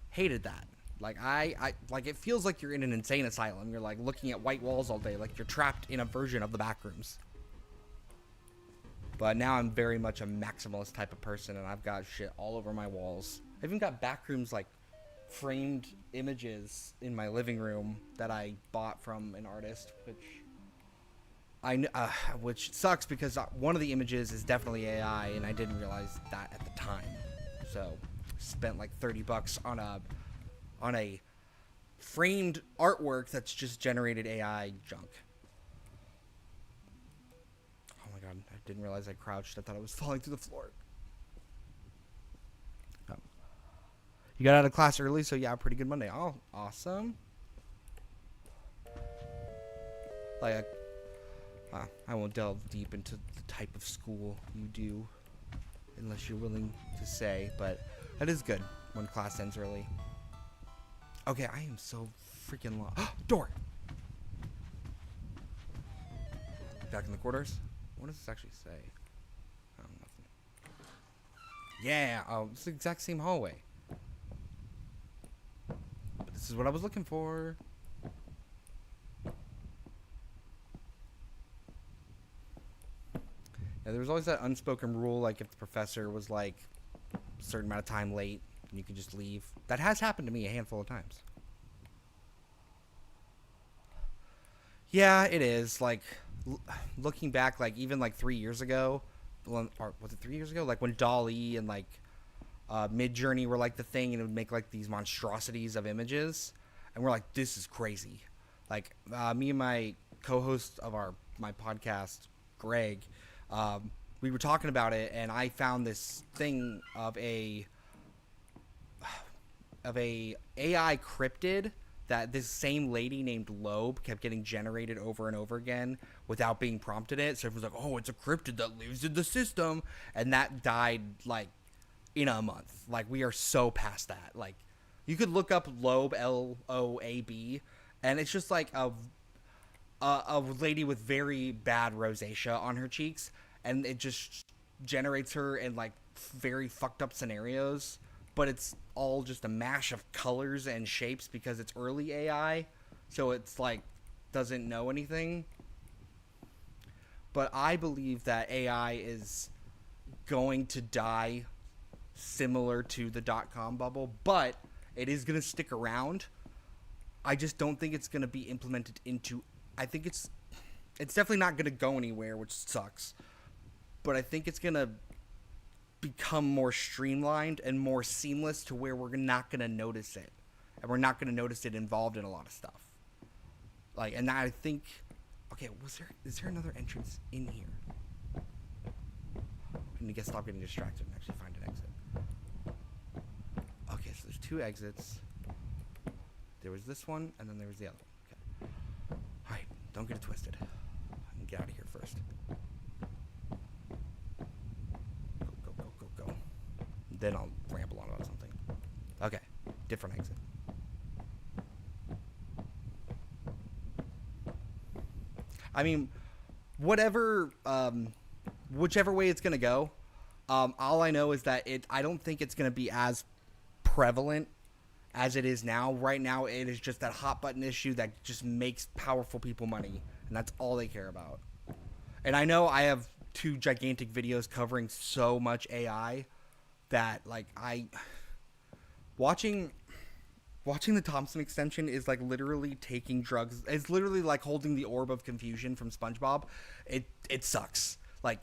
hated that. Like I like, it feels like you're in an insane asylum. You're like looking at white walls all day, like you're trapped in a version of the backrooms. But now I'm very much a maximalist type of person, and I've got shit all over my walls. I even got backrooms, like framed images in my living room that I bought from an artist, which sucks because one of the images is definitely AI, and I didn't realize that at the time. So spent like $30 on a framed artwork that's just generated AI junk. Oh my god, I didn't realize I crouched. I thought I was falling through the floor. Oh. You got out of class early, so yeah, pretty good Monday. Oh, awesome. Like, I won't delve deep into the type of school you do, unless you're willing to say, but that is good when class ends early. Okay, I am so freaking lost. Door! Back in the quarters? What does this actually say? Oh, nothing. Yeah! Oh, it's the exact same hallway. But this is what I was looking for. Yeah, there was always that unspoken rule, like if the professor was like a certain amount of time late, and you could just leave. That has happened to me a handful of times. Yeah, it is. Like, looking back, like, even, like, 3 years ago, or was it 3 years ago? Like, when DALL-E and, like, Midjourney were, like, the thing, and it would make, like, these monstrosities of images. And we're like, this is crazy. Like, me and my co-host of my podcast, Greg, we were talking about it, and I found this thing of a AI cryptid that this same lady named Loeb kept getting generated over and over again without being prompted it. So everyone's like, oh, it's a cryptid that lives in the system. And that died, like, in a month. Like, we are so past that. Like, you could look up Loeb, Loab, and it's just like a lady with very bad rosacea on her cheeks. And it just generates her in, like, very fucked up scenarios. But it's all just a mash of colors and shapes because it's early AI. So it's like, doesn't know anything. But I believe that AI is going to die similar to the .com bubble. But it is going to stick around. I just don't think it's going to be implemented into... I think it's definitely not going to go anywhere, which sucks. But I think it's going to become more streamlined and more seamless to where we're not going to notice it. And we're not going to notice it involved in a lot of stuff. Like, and I think... Okay, is there another entrance in here? I need to stop getting distracted and actually find an exit. Okay, so there's 2 exits. There was this one, and then there was the other one. Okay. Alright, don't get it twisted. I can get out of here first. Go. Then I'll ramble on about something. Okay, different exit. I mean, whichever way it's gonna go, all I know is that I don't think it's gonna be as prevalent as it is now. Right now, it is just that hot button issue that just makes powerful people money, and that's all they care about. And I know I have 2 gigantic videos covering so much AI that, like, watching the Thompson extension is like literally taking drugs. It's literally like holding the orb of confusion from SpongeBob. It sucks. Like,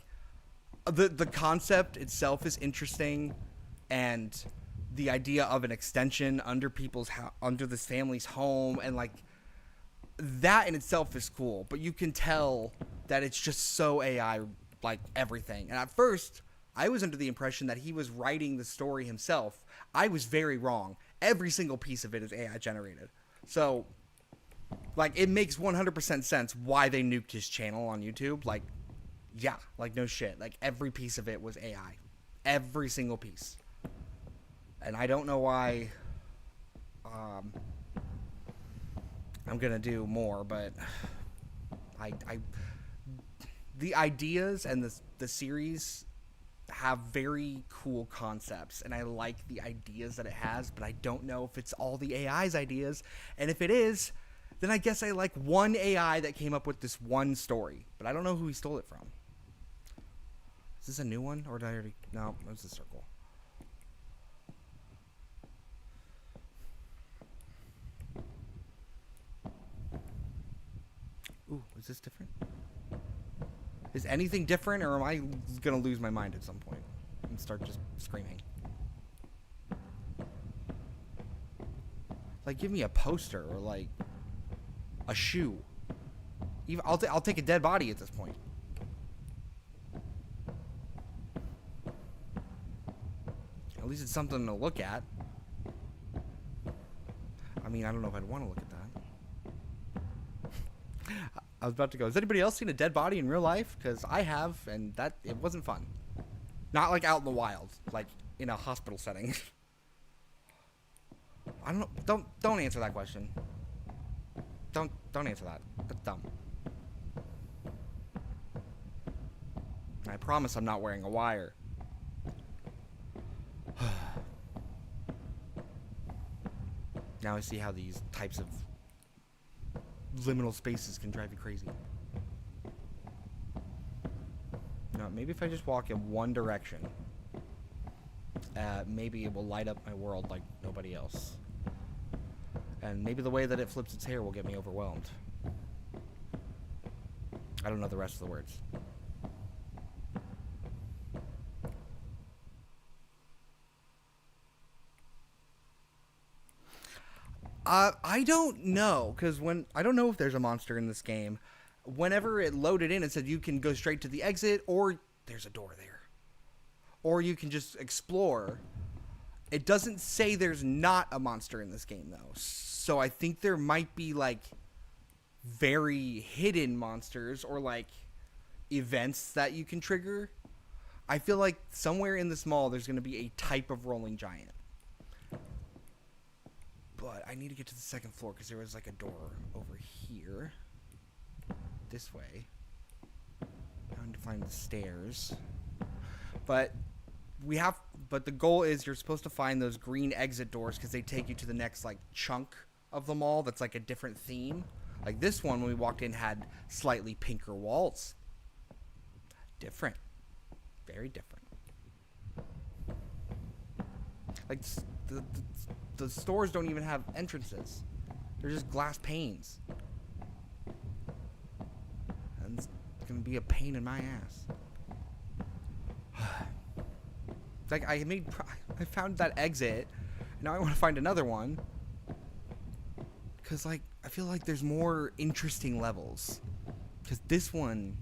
the concept itself is interesting, and the idea of an extension under under this family's home, and like that in itself is cool. But you can tell that it's just so AI, like everything. And at first, I was under the impression that he was writing the story himself. I was very wrong. Every single piece of it is AI generated. So Like, it makes 100% sense why they nuked his channel on YouTube. Like, yeah, like, no shit. Like, every piece of it was AI. Every single piece. And I don't know why I'm gonna do more, but I the ideas and the series have very cool concepts, and I like the ideas that it has, but I don't know if it's all the AI's ideas, and if it is, then I guess I like one AI that came up with this one story, but I don't know who he stole it from. Is this a new one, or did I already... No, it was a circle. Ooh, is this different? Is anything different, or am I gonna lose my mind at some point and start just screaming? Like, give me a poster or like a shoe. Even I'll take a dead body at this point. At least it's something to look at. I mean, I don't know if I'd want to look at that. I was about to go, has anybody else seen a dead body in real life? Because I have, and it wasn't fun. Not like out in the wild, like in a hospital setting. I don't know. Don't answer that question. Don't answer that. That's dumb. I promise I'm not wearing a wire. Now I see how these types of liminal spaces can drive you crazy. No, maybe if I just walk in one direction, maybe it will light up my world like nobody else. And maybe the way that it flips its hair will get me overwhelmed. I don't know the rest of the words. I don't know, because I don't know if there's a monster in this game. Whenever it loaded in, it said you can go straight to the exit, or there's a door there. Or you can just explore. It doesn't say there's not a monster in this game, though. So I think there might be, like, very hidden monsters or, like, events that you can trigger. I feel like somewhere in this mall there's going to be a type of rolling giant. But I need to get to the second floor because there was like a door over here. This way. I need to find the stairs. But the goal is you're supposed to find those green exit doors because they take you to the next like chunk of the mall that's like a different theme. Like this one when we walked in had slightly pinker walls. Different. Very different. Like the stores don't even have entrances. They're just glass panes. And it's gonna be a pain in my ass. Like I found that exit. Now I want to find another one. Cause like I feel like there's more interesting levels. Cause this one,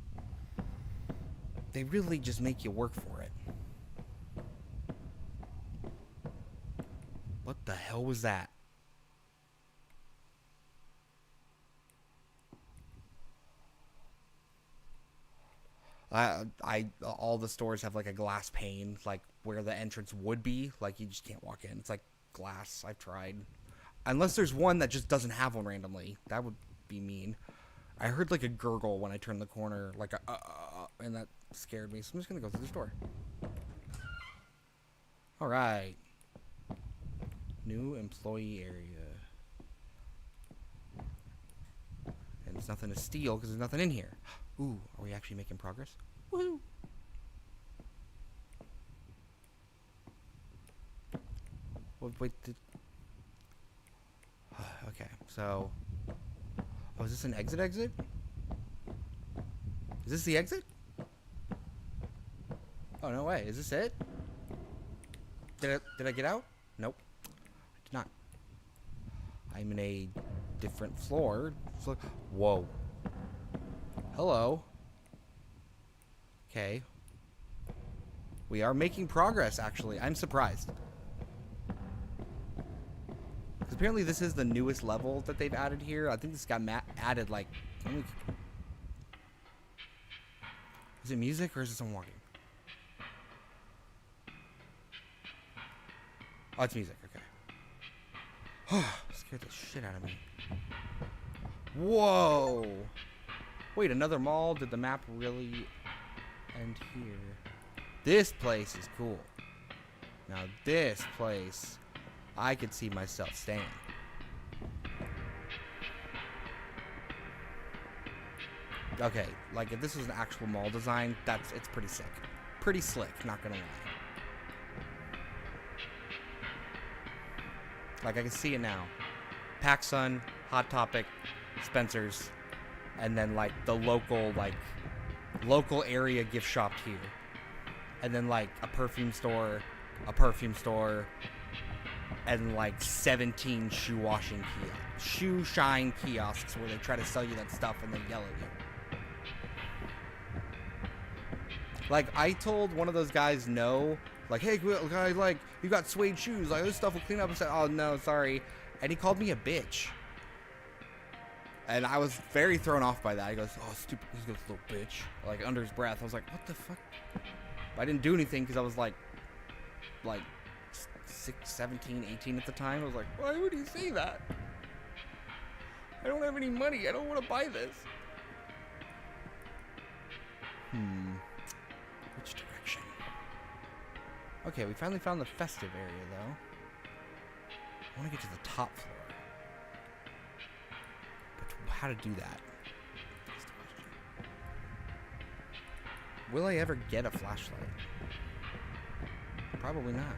they really just make you work for it. What the hell was that? All the stores have like a glass pane, like where the entrance would be. Like you just can't walk in. It's like glass. I've tried. Unless there's one that just doesn't have one randomly. That would be mean. I heard like a gurgle when I turned the corner, like a and that scared me. So I'm just gonna go through this door. All right. New employee area. And there's nothing to steal because there's nothing in here. Ooh, are we actually making progress? Woohoo! Well, wait, okay, so... Oh, is this an exit? Is this the exit? Oh, no way. Is this it? Did I get out? Nope. I did not. I'm in a different floor. Whoa. Hello. Okay. We are making progress, actually. I'm surprised. Apparently this is the newest level that they've added here. I think this got added like... Is it music or is it someone walking? Oh, it's music. Okay. Scared the shit out of me. Whoa! Wait, another mall? Did the map really end here? This place is cool. Now this place, I could see myself staying. Okay, like if this was an actual mall design, it's pretty sick. Pretty slick, not gonna lie. Like I can see it now. PacSun, Hot Topic, Spencer's, and then like the local area gift shop here. And then like a perfume store, and like 17 shoe shine kiosks where they try to sell you that stuff and they yell at you. Like, I told one of those guys no. Like, hey, guys, like, you got suede shoes. Like, this stuff will clean up. And said, oh, no, sorry. And he called me a bitch. And I was very thrown off by that. He goes, oh, stupid. He goes, little bitch. Like, under his breath. I was like, what the fuck? But I didn't do anything because I was like 6, 17, 18 at the time. I was like, why would he say that? I don't have any money. I don't want to buy this. Which direction? Okay, we finally found the festive area, though. I want to get to the top floor. But how to do that? That's the question. Will I ever get a flashlight? Probably not.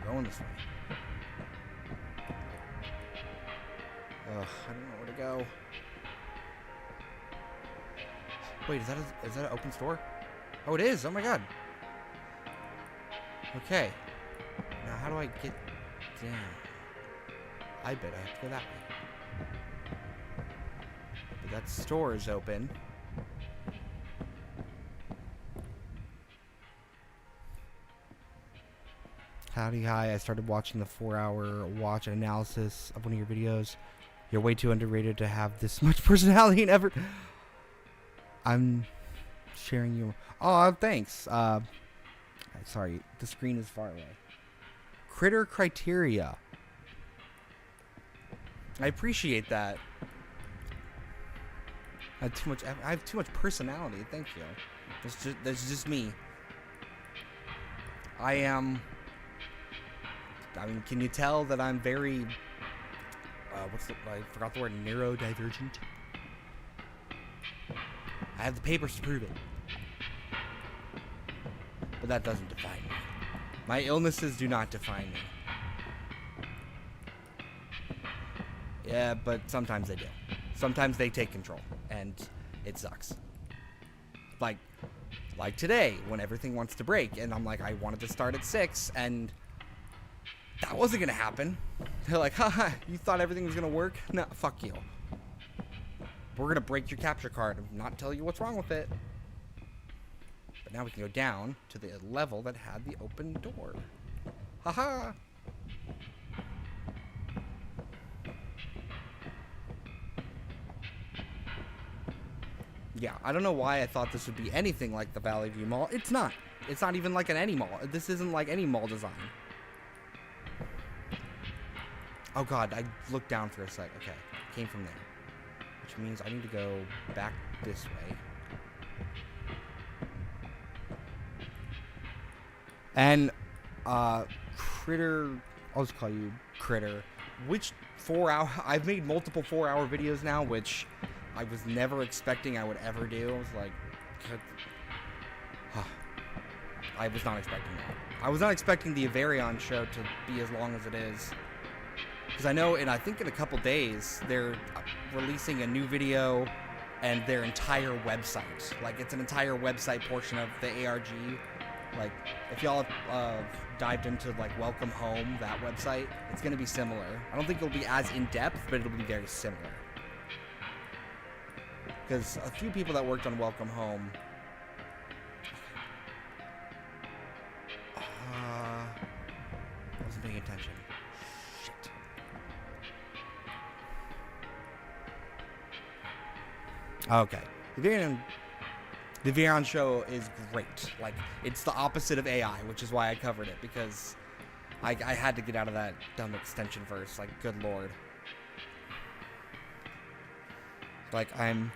Going this way. Ugh, I don't know where to go. Wait, is that an open store? Oh, it is. Oh my god. Okay. Now, how do I get down? I bet I have to go that way. But that store is open. Howdy, hi. I started watching the 4-hour watch and analysis of one of your videos. You're way too underrated to have this much personality and effort. I'm sharing you. Oh, thanks. Sorry, the screen is far away. Critter Criteria. I appreciate that. I have too much personality. Thank you. That's just me. I mean, can you tell that I'm very... I forgot the word, neurodivergent. I have the papers to prove it. But that doesn't define me. My illnesses do not define me. Yeah, but sometimes they do. Sometimes they take control, and it sucks. Like today, when everything wants to break, and I'm like, I wanted to start at 6, and that wasn't gonna happen. They're like, haha, you thought everything was gonna work? No, fuck you. We're gonna break your capture card and not tell you what's wrong with it. But now we can go down to the level that had the open door. Haha! Yeah, I don't know why I thought this would be anything like the Valley View Mall. It's not. It's not even like an any mall. This isn't like any mall design. Oh god, I looked down for a sec. Okay, came from there. Which means I need to go back this way. And, Critter, I'll just call you Critter. Which 4-hour, I've made multiple 4-hour videos now, which I was never expecting I would ever do. I was like, I was not expecting that. I was not expecting the Avarion show to be as long as it is. Because I know, I think in a couple days, they're releasing a new video and their entire website. Like, it's an entire website portion of the ARG. Like, if y'all have dived into, like, Welcome Home, that website, it's going to be similar. I don't think it'll be as in-depth, but it'll be very similar. Because a few people that worked on Welcome Home... attention. Shit. Okay. The Veyron show is great. Like, it's the opposite of AI, which is why I covered it, because I had to get out of that dumb extension first. Like, good lord. Like, I'm,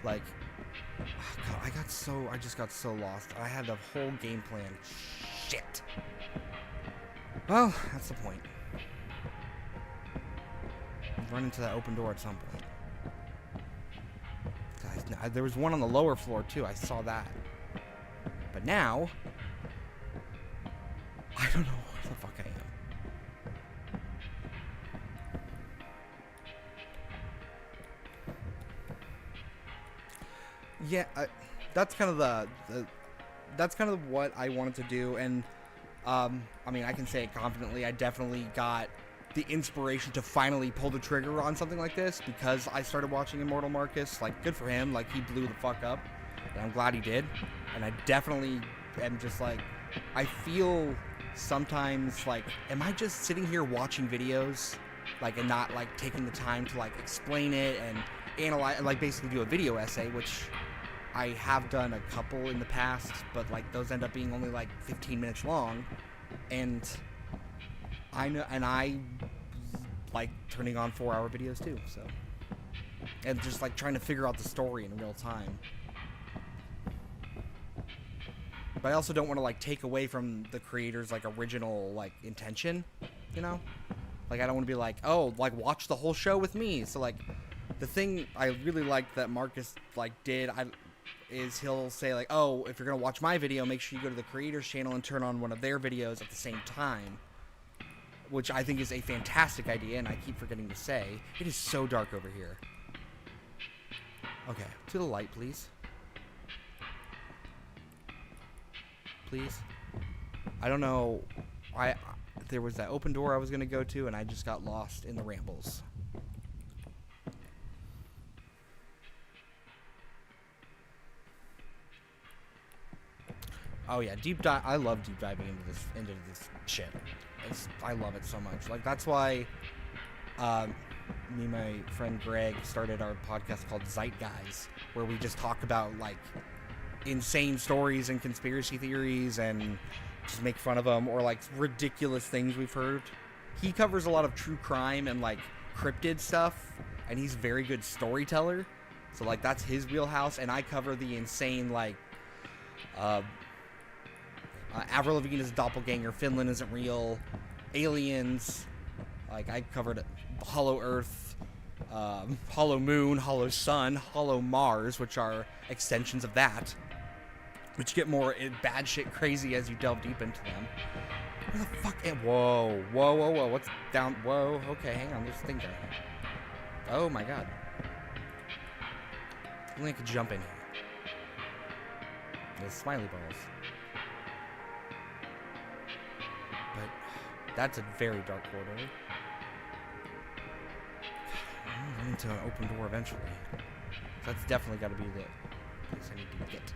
like, oh God, I just got so lost. I had the whole game plan. Shit. Well, that's the point. Run into that open door at some point. Guys, there was one on the lower floor, too. I saw that. But now, I don't know where the fuck I am. Yeah, that's kind of that's kind of what I wanted to do, and I mean, I can say it confidently. I definitely got the inspiration to finally pull the trigger on something like this because I started watching Immortal Marcus. Like, good for him. Like, he blew the fuck up, and I'm glad he did. And I definitely am just like, I feel sometimes like, am I just sitting here watching videos, like, and not like taking the time to like explain it and analyze, like basically do a video essay, which I have done a couple in the past, but like those end up being only like 15 minutes long, and I know, and I like turning on 4-hour videos too, so, and just like trying to figure out the story in real time. But I also don't want to like take away from the creator's like original like intention, you know? Like, I don't want to be like, oh, like watch the whole show with me. So like, the thing I really like that Marcus like did, is he'll say like, oh, if you're gonna watch my video, make sure you go to the creator's channel and turn on one of their videos at the same time, which I think is a fantastic idea, and I keep forgetting to say. It is so dark over here. Okay, to the light, please. Please. I don't know. There was that open door I was gonna go to, and I just got lost in the rambles. Oh yeah, deep dive. I love deep diving into this shit. I love it so much. Like, that's why me and my friend Greg started our podcast called Zeitgeist, where we just talk about like insane stories and conspiracy theories and just make fun of them, or like ridiculous things we've heard. He covers a lot of true crime and like cryptid stuff, and he's a very good storyteller. So like, that's his wheelhouse, and I cover the insane like Avril Lavigne is a doppelganger, Finland isn't real, aliens, like I covered Hollow Earth, Hollow Moon, Hollow Sun, Hollow Mars, which are extensions of that, which get more bad shit crazy as you delve deep into them. Where the fuck am... Whoa, whoa, whoa, whoa, what's down... Whoa, okay, hang on, there's things down here. Oh my god. Only I could jump in here. There's smiley balls. But that's a very dark corridor. I'm running into an open door eventually. So that's definitely got to be the place I need to get to.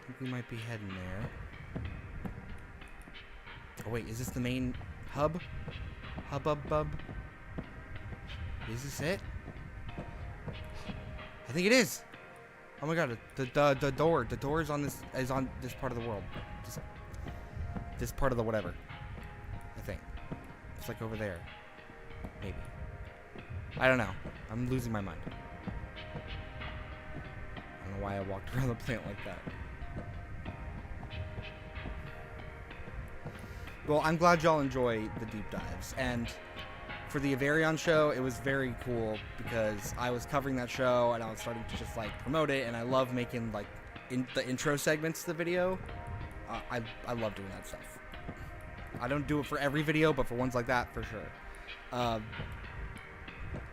I think we might be heading there. Oh wait, is this the main hub? Hub. Is this it? I think it is. Oh my god, the door is on this part of the world. This part of the whatever. I think. It's like over there. Maybe. I don't know. I'm losing my mind. I don't know why I walked around the plant like that. Well, I'm glad y'all enjoy the deep dives, and for the Averion show, it was very cool because I was covering that show and I was starting to just like promote it, and I love making like the intro segments to the video. I love doing that stuff. I don't do it for every video, but for ones like that, for sure.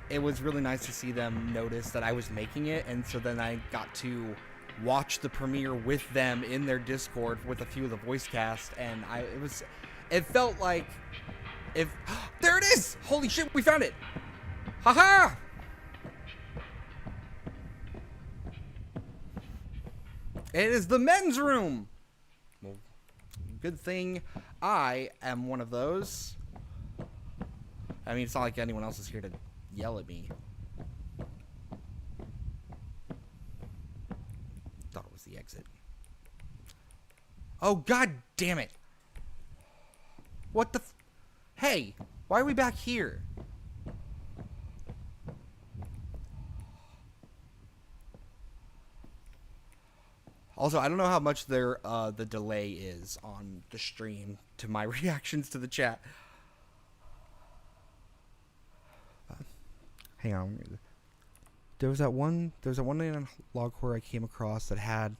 It was really nice to see them notice that I was making it, and so then I got to watch the premiere with them in their Discord with a few of the voice cast, and it felt like if there it is! Holy shit, we found it! Haha! It is the men's room. Well, Good thing I am one of those. I mean, it's not like anyone else is here to yell at me. Thought it was the exit. Oh, god damn it. What the Hey, why are we back here? Also, I don't know how much the delay is on the stream to my reactions to the chat. Hang on. There was that one analog horror I came across that had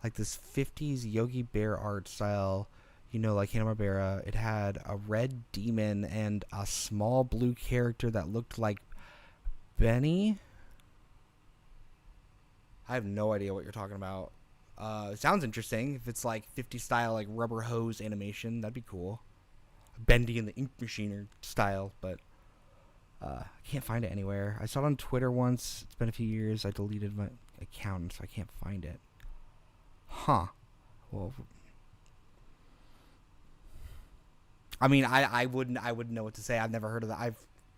like this 50s Yogi Bear art style, you know, like Hanna-Barbera. It had a red demon and a small blue character that looked like Benny. I have no idea what you're talking about. It sounds interesting. If it's like 50 style, like rubber hose animation, that'd be cool. Bendy and the Ink Machiner style, but I can't find it anywhere. I saw it on Twitter once. It's been a few years. I deleted my account, so I can't find it. Huh. Well, I mean, I wouldn't know what to say. I've never heard of that.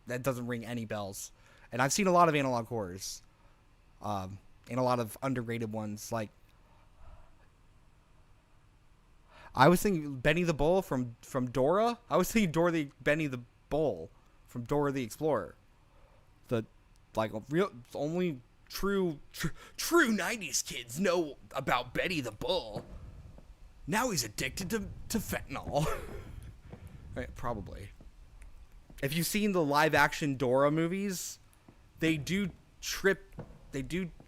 That doesn't ring any bells. And I've seen a lot of analog horrors, and a lot of underrated ones. Like, I was thinking Benny the Bull from Dora. I was thinking Benny the Bull from Dora the Explorer. The like real only true 90s kids know about Benny the Bull. Now he's addicted to fentanyl. Right, probably. If you've seen the live action Dora movies, they do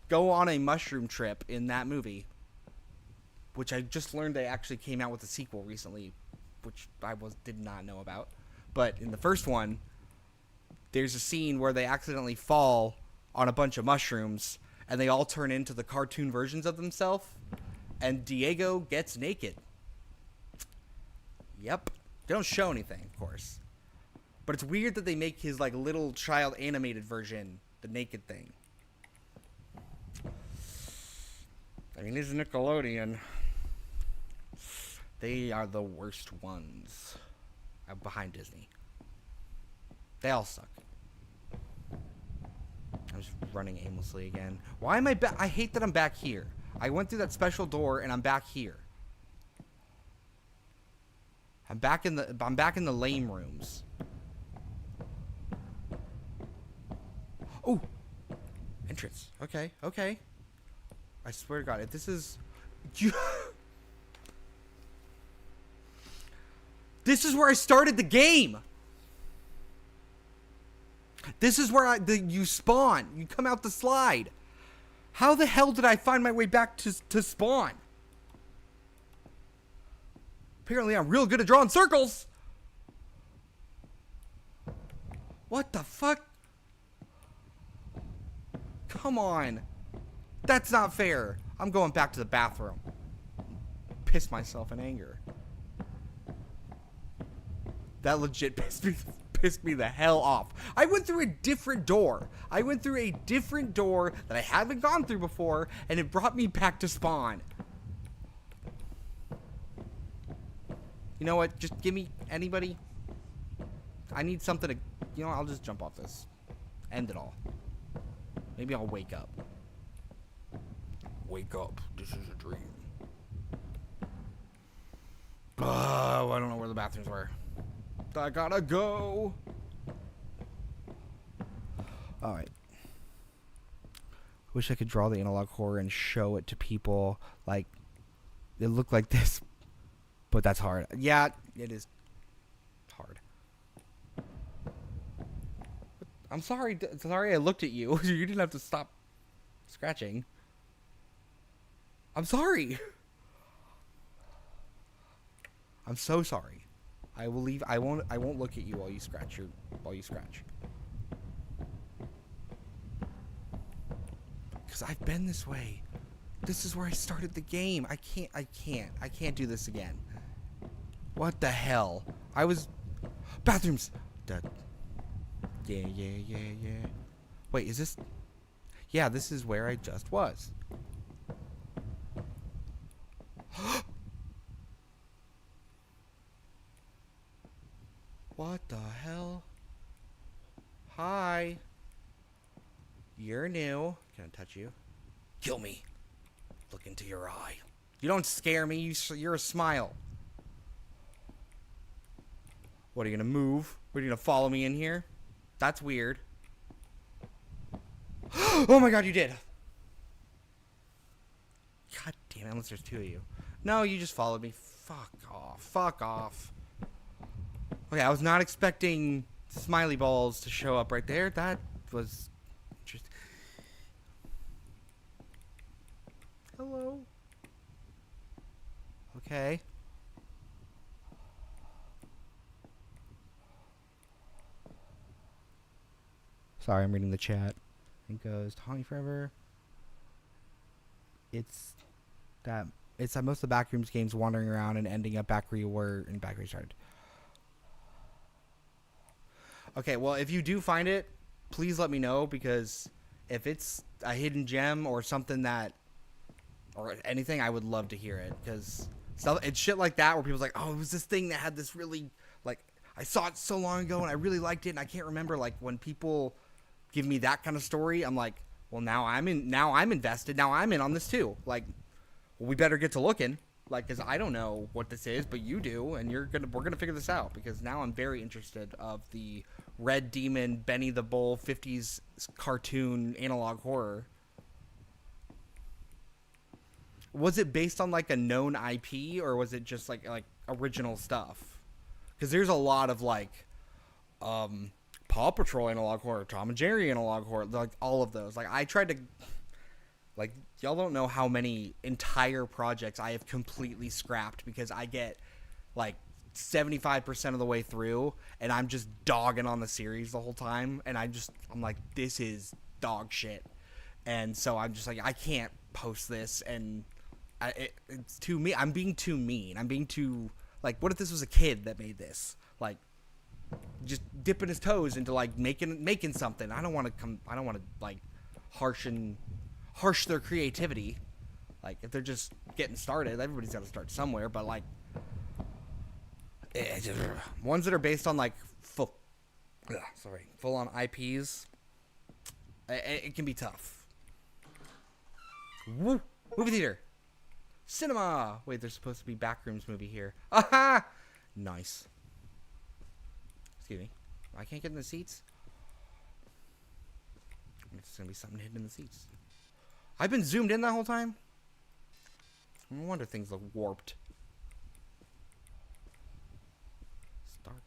go on a mushroom trip in that movie. Which I just learned they actually came out with a sequel recently, which I did not know about. But in the first one, there's a scene where they accidentally fall on a bunch of mushrooms, and they all turn into the cartoon versions of themselves, and Diego gets naked. Yep. They don't show anything, of course. But it's weird that they make his like little child animated version the naked thing. I mean, it's Nickelodeon. They are the worst ones behind Disney. They all suck. I'm just running aimlessly again. Why am I back? I hate that I'm back here. I went through that special door and I'm back here. I'm back in the lame rooms. Oh, entrance. Okay. I swear to God, if this is you. This is where I started the game. This is where you spawn. You come out the slide. How the hell did I find my way back to spawn? Apparently I'm real good at drawing circles. What the fuck? Come on. That's not fair. I'm going back to the bathroom. Piss myself in anger. That legit pissed me the hell off. I went through a different door. That I haven't gone through before, and it brought me back to spawn. You know what? Just give me anybody. I need something to... You know, I'll just jump off this. End it all. Maybe I'll wake up. Wake up. This is a dream. Oh, I don't know where the bathrooms were. I gotta go. Alright. Wish I could draw the analog horror and show it to people. Like, it looked like this. But that's hard. Yeah, it is hard. I'm sorry. Sorry I looked at you. You didn't have to stop scratching. I'm sorry. I'm so sorry. I will leave. I won't look at you while you scratch. Because I've been this way. This is where I started the game. I can't do this again. What the hell? I was... Bathrooms! Yeah. Wait, is this... Yeah, this is where I just was. Hi. You're new. Can I touch you? Kill me. Look into your eye. You don't scare me. You're a smile. What, are you gonna move? What, are you gonna follow me in here? That's weird. Oh my god, you did. God damn it, unless there's two of you. No, you just followed me. Fuck off. Fuck off. Okay, I was not expecting smiley balls to show up right there. That was interesting. Hello. Okay. Sorry, I'm reading the chat. It goes, Tawny Forever. It's that most of the Backrooms games wandering around and ending up back where you were and back where you started. Okay, well, if you do find it, please let me know, because if it's a hidden gem or something that, or anything, I would love to hear it, because it's shit like that where people's like, oh, it was this thing that had this really, like, I saw it so long ago and I really liked it and I can't remember. Like, when people give me that kind of story, I'm like, well, now I'm invested. Now I'm in on this too. Like, well, we better get to looking. Like, because I don't know what this is, but you do, and we're gonna figure this out, because now I'm very interested of the Red Demon, Benny the Bull, 50s cartoon analog horror. Was it based on like a known IP, or was it just like original stuff? Because there's a lot of like Paw Patrol analog horror, Tom and Jerry analog horror, like all of those. Like, I tried to, like, y'all don't know how many entire projects I have completely scrapped because I get like 75% of the way through and I'm just dogging on the series the whole time, and I'm like, this is dog shit, and so I'm just like, I can't post this, and it's too mean. I'm being too mean. I'm being too, like, what if this was a kid that made this? Like, just dipping his toes into like making something. I don't want to like harsh their creativity. Like, if they're just getting started, everybody's got to start somewhere. But like, ones that are based on like full on IPs, it can be tough. Woo! Movie theater, cinema. Wait, there's supposed to be Backrooms movie here. Aha! Nice. Excuse me. I can't get in the seats. It's gonna be something hidden in the seats. I've been zoomed in that whole time. No wonder things look warped. It's dark.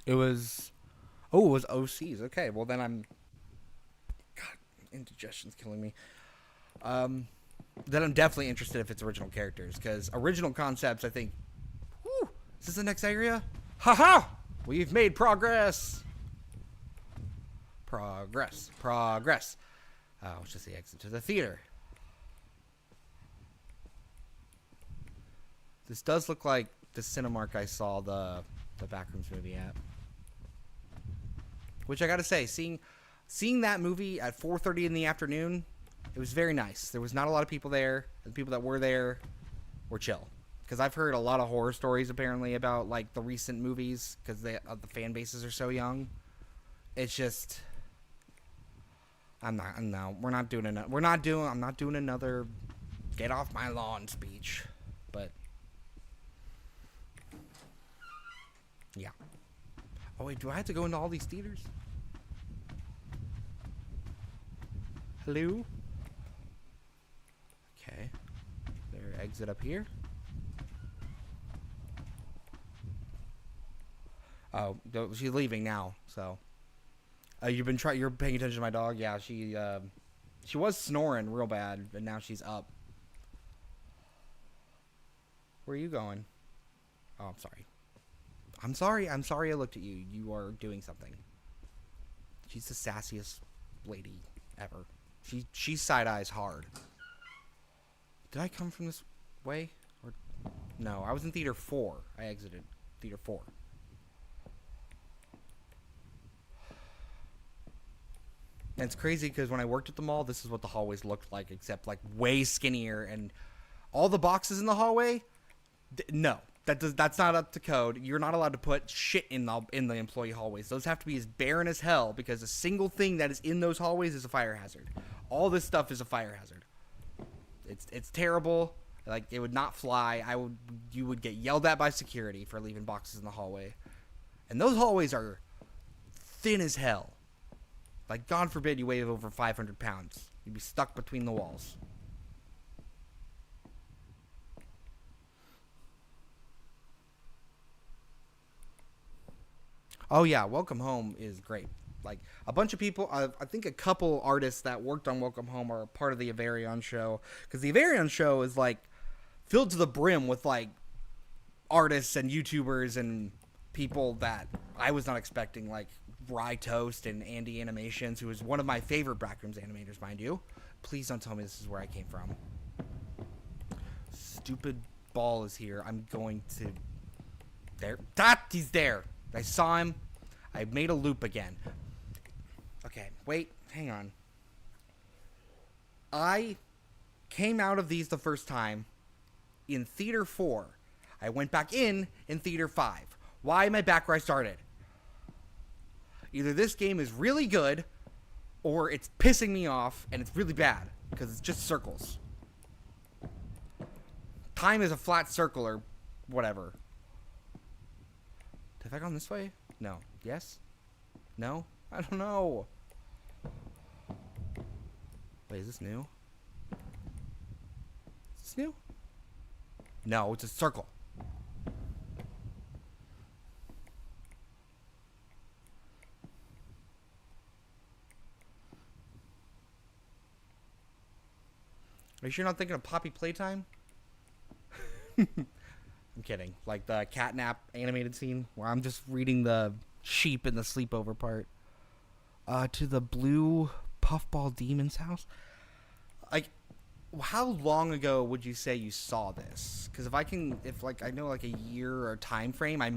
It was OCs. Okay, well then God, indigestion's killing me. Then I'm definitely interested if it's original characters, because original concepts, I think. Whew, is this the next area? Haha! We've made progress. Progress. Oh, it's just the exit to the theater. This does look like the Cinemark I saw the Backrooms movie at. Which I gotta say, seeing that movie at 4:30 in the afternoon, it was very nice. There was not a lot of people there. The people that were there were chill. Because I've heard a lot of horror stories apparently about like the recent movies, because the fan bases are so young. It's just, I'm not doing another get off my lawn speech. But yeah. Oh wait, do I have to go into all these theaters? Hello? Okay. There, exit up here. Oh, she's leaving now, so. You're paying attention to my dog? Yeah, she was snoring real bad, but now she's up. Where are you going? Oh, I'm sorry. I'm sorry I looked at you. You are doing something. She's the sassiest lady ever. She side eyes hard. Did I come from this way? Or no, I was in theater 4. I exited theater 4. And it's crazy because when I worked at the mall, this is what the hallways looked like, except like way skinnier. And all the boxes in the hallway, no, that's not up to code. You're not allowed to put shit in the employee hallways. Those have to be as barren as hell because a single thing that is in those hallways is a fire hazard. All this stuff is a fire hazard. It's terrible. Like, it would not fly. You would get yelled at by security for leaving boxes in the hallway. And those hallways are thin as hell. Like, God forbid you weigh over 500 pounds. You'd be stuck between the walls. Oh, yeah, Welcome Home is great. Like, a bunch of people, I think a couple artists that worked on Welcome Home are part of the Avarion show. Because the Avarion show is, like, filled to the brim with, like, artists and YouTubers and people that I was not expecting, like Rye Toast and Andy Animations, who is one of my favorite Backrooms animators, mind you. Please don't tell me this is where I came from. Stupid ball is here. I'm going to... There. He's there. I saw him. I made a loop again. Okay, wait. Hang on. I came out of these the first time in Theater 4. I went back in Theater 5. Why am I back where I started? Either this game is really good, or it's pissing me off, and it's really bad, because it's just circles. Time is a flat circle, or whatever. Have I gone this way? No. Yes? No? I don't know. Wait, is this new? Is this new? No, it's a circle. Are you sure you're not thinking of Poppy Playtime? I'm kidding. Like the catnap animated scene where I'm just reading the sheep in the sleepover part. To the blue puffball demon's house. Like, how long ago would you say you saw this? Because if I know like a year or a time frame, I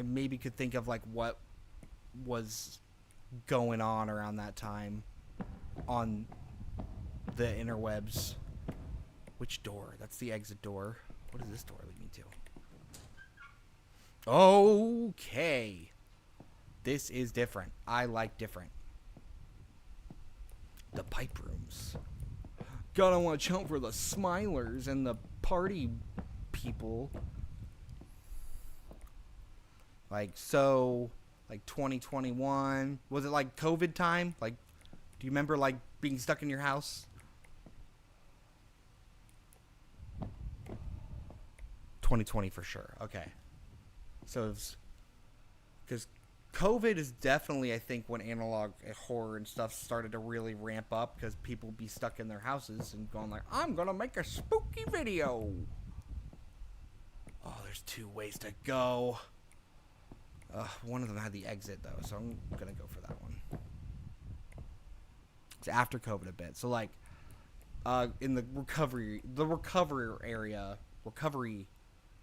maybe could think of like what was going on around that time on the interwebs. Which door? That's the exit door. What does this door lead me to? Okay. This is different. I like different. The pipe rooms. Gotta watch out for the smilers and the party people. Like, 2021. Was it like COVID time? Like, do you remember like being stuck in your house? 2020 for sure. Okay. So, because COVID is definitely, I think, when analog horror and stuff started to really ramp up, because people would be stuck in their houses and going like, I'm gonna make a spooky video. Oh, there's 2 ways to go. One of them had the exit though, so I'm gonna go for that one. It's after COVID a bit, so like, in the recovery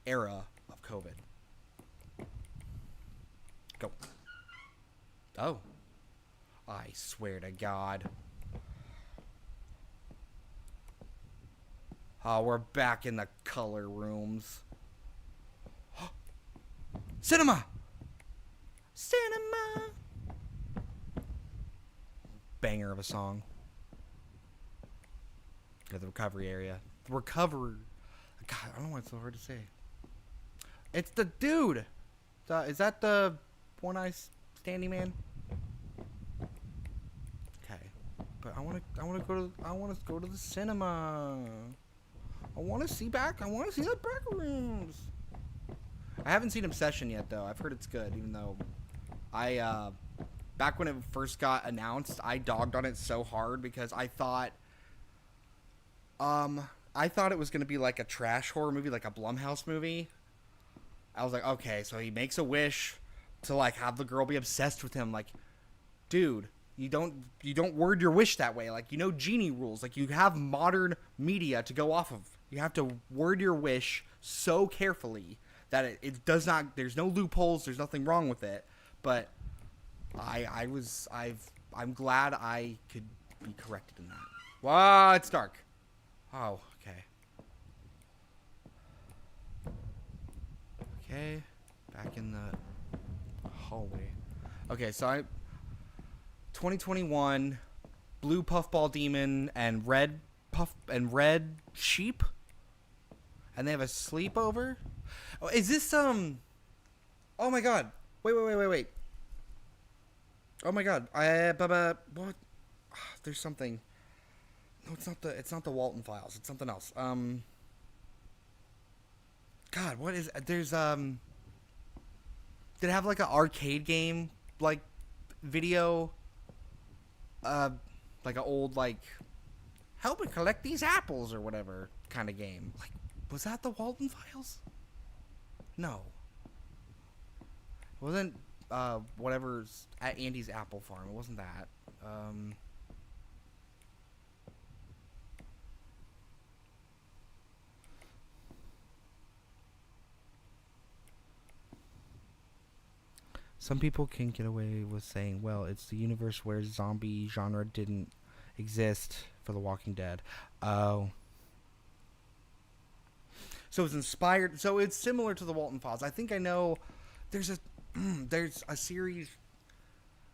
era of COVID. Go. Oh. I swear to God. Oh, we're back in the color rooms. Cinema! Cinema! Banger of a song. Yeah, the recovery area. The recovery... God, I don't know why it's so hard to say. It's the dude. Is that the one-eye standing man? Okay, but I want to go to the cinema. I want to see the back rooms. I haven't seen Obsession yet though. I've heard it's good, even though back when it first got announced, I dogged on it so hard because I thought it was going to be like a trash horror movie, like a Blumhouse movie. I was like, okay, so he makes a wish to like have the girl be obsessed with him. Like, dude, you don't word your wish that way. Like, genie rules. Like, you have modern media to go off of. You have to word your wish so carefully that it does not. There's no loopholes. There's nothing wrong with it. But I I'm glad I could be corrected in that. Wow, it's dark. Oh, okay. Okay, back in the hallway. Okay, so 2021, blue puffball demon and red sheep, and they have a sleepover. Oh, is this Oh my god! Wait! Oh my god! What? There's something. No, it's not the Walton Files. It's something else. God, what is there's did it have like an arcade game like video like an old like help me collect these apples or whatever kind of game. Like, was that the Walton Files? No. It wasn't whatever's at Andy's Apple Farm. It wasn't that. Some people can get away with saying, well, it's the universe where zombie genre didn't exist for The Walking Dead. Oh. So it's inspired. So it's similar to the Walton Files. I think I know. There's a series.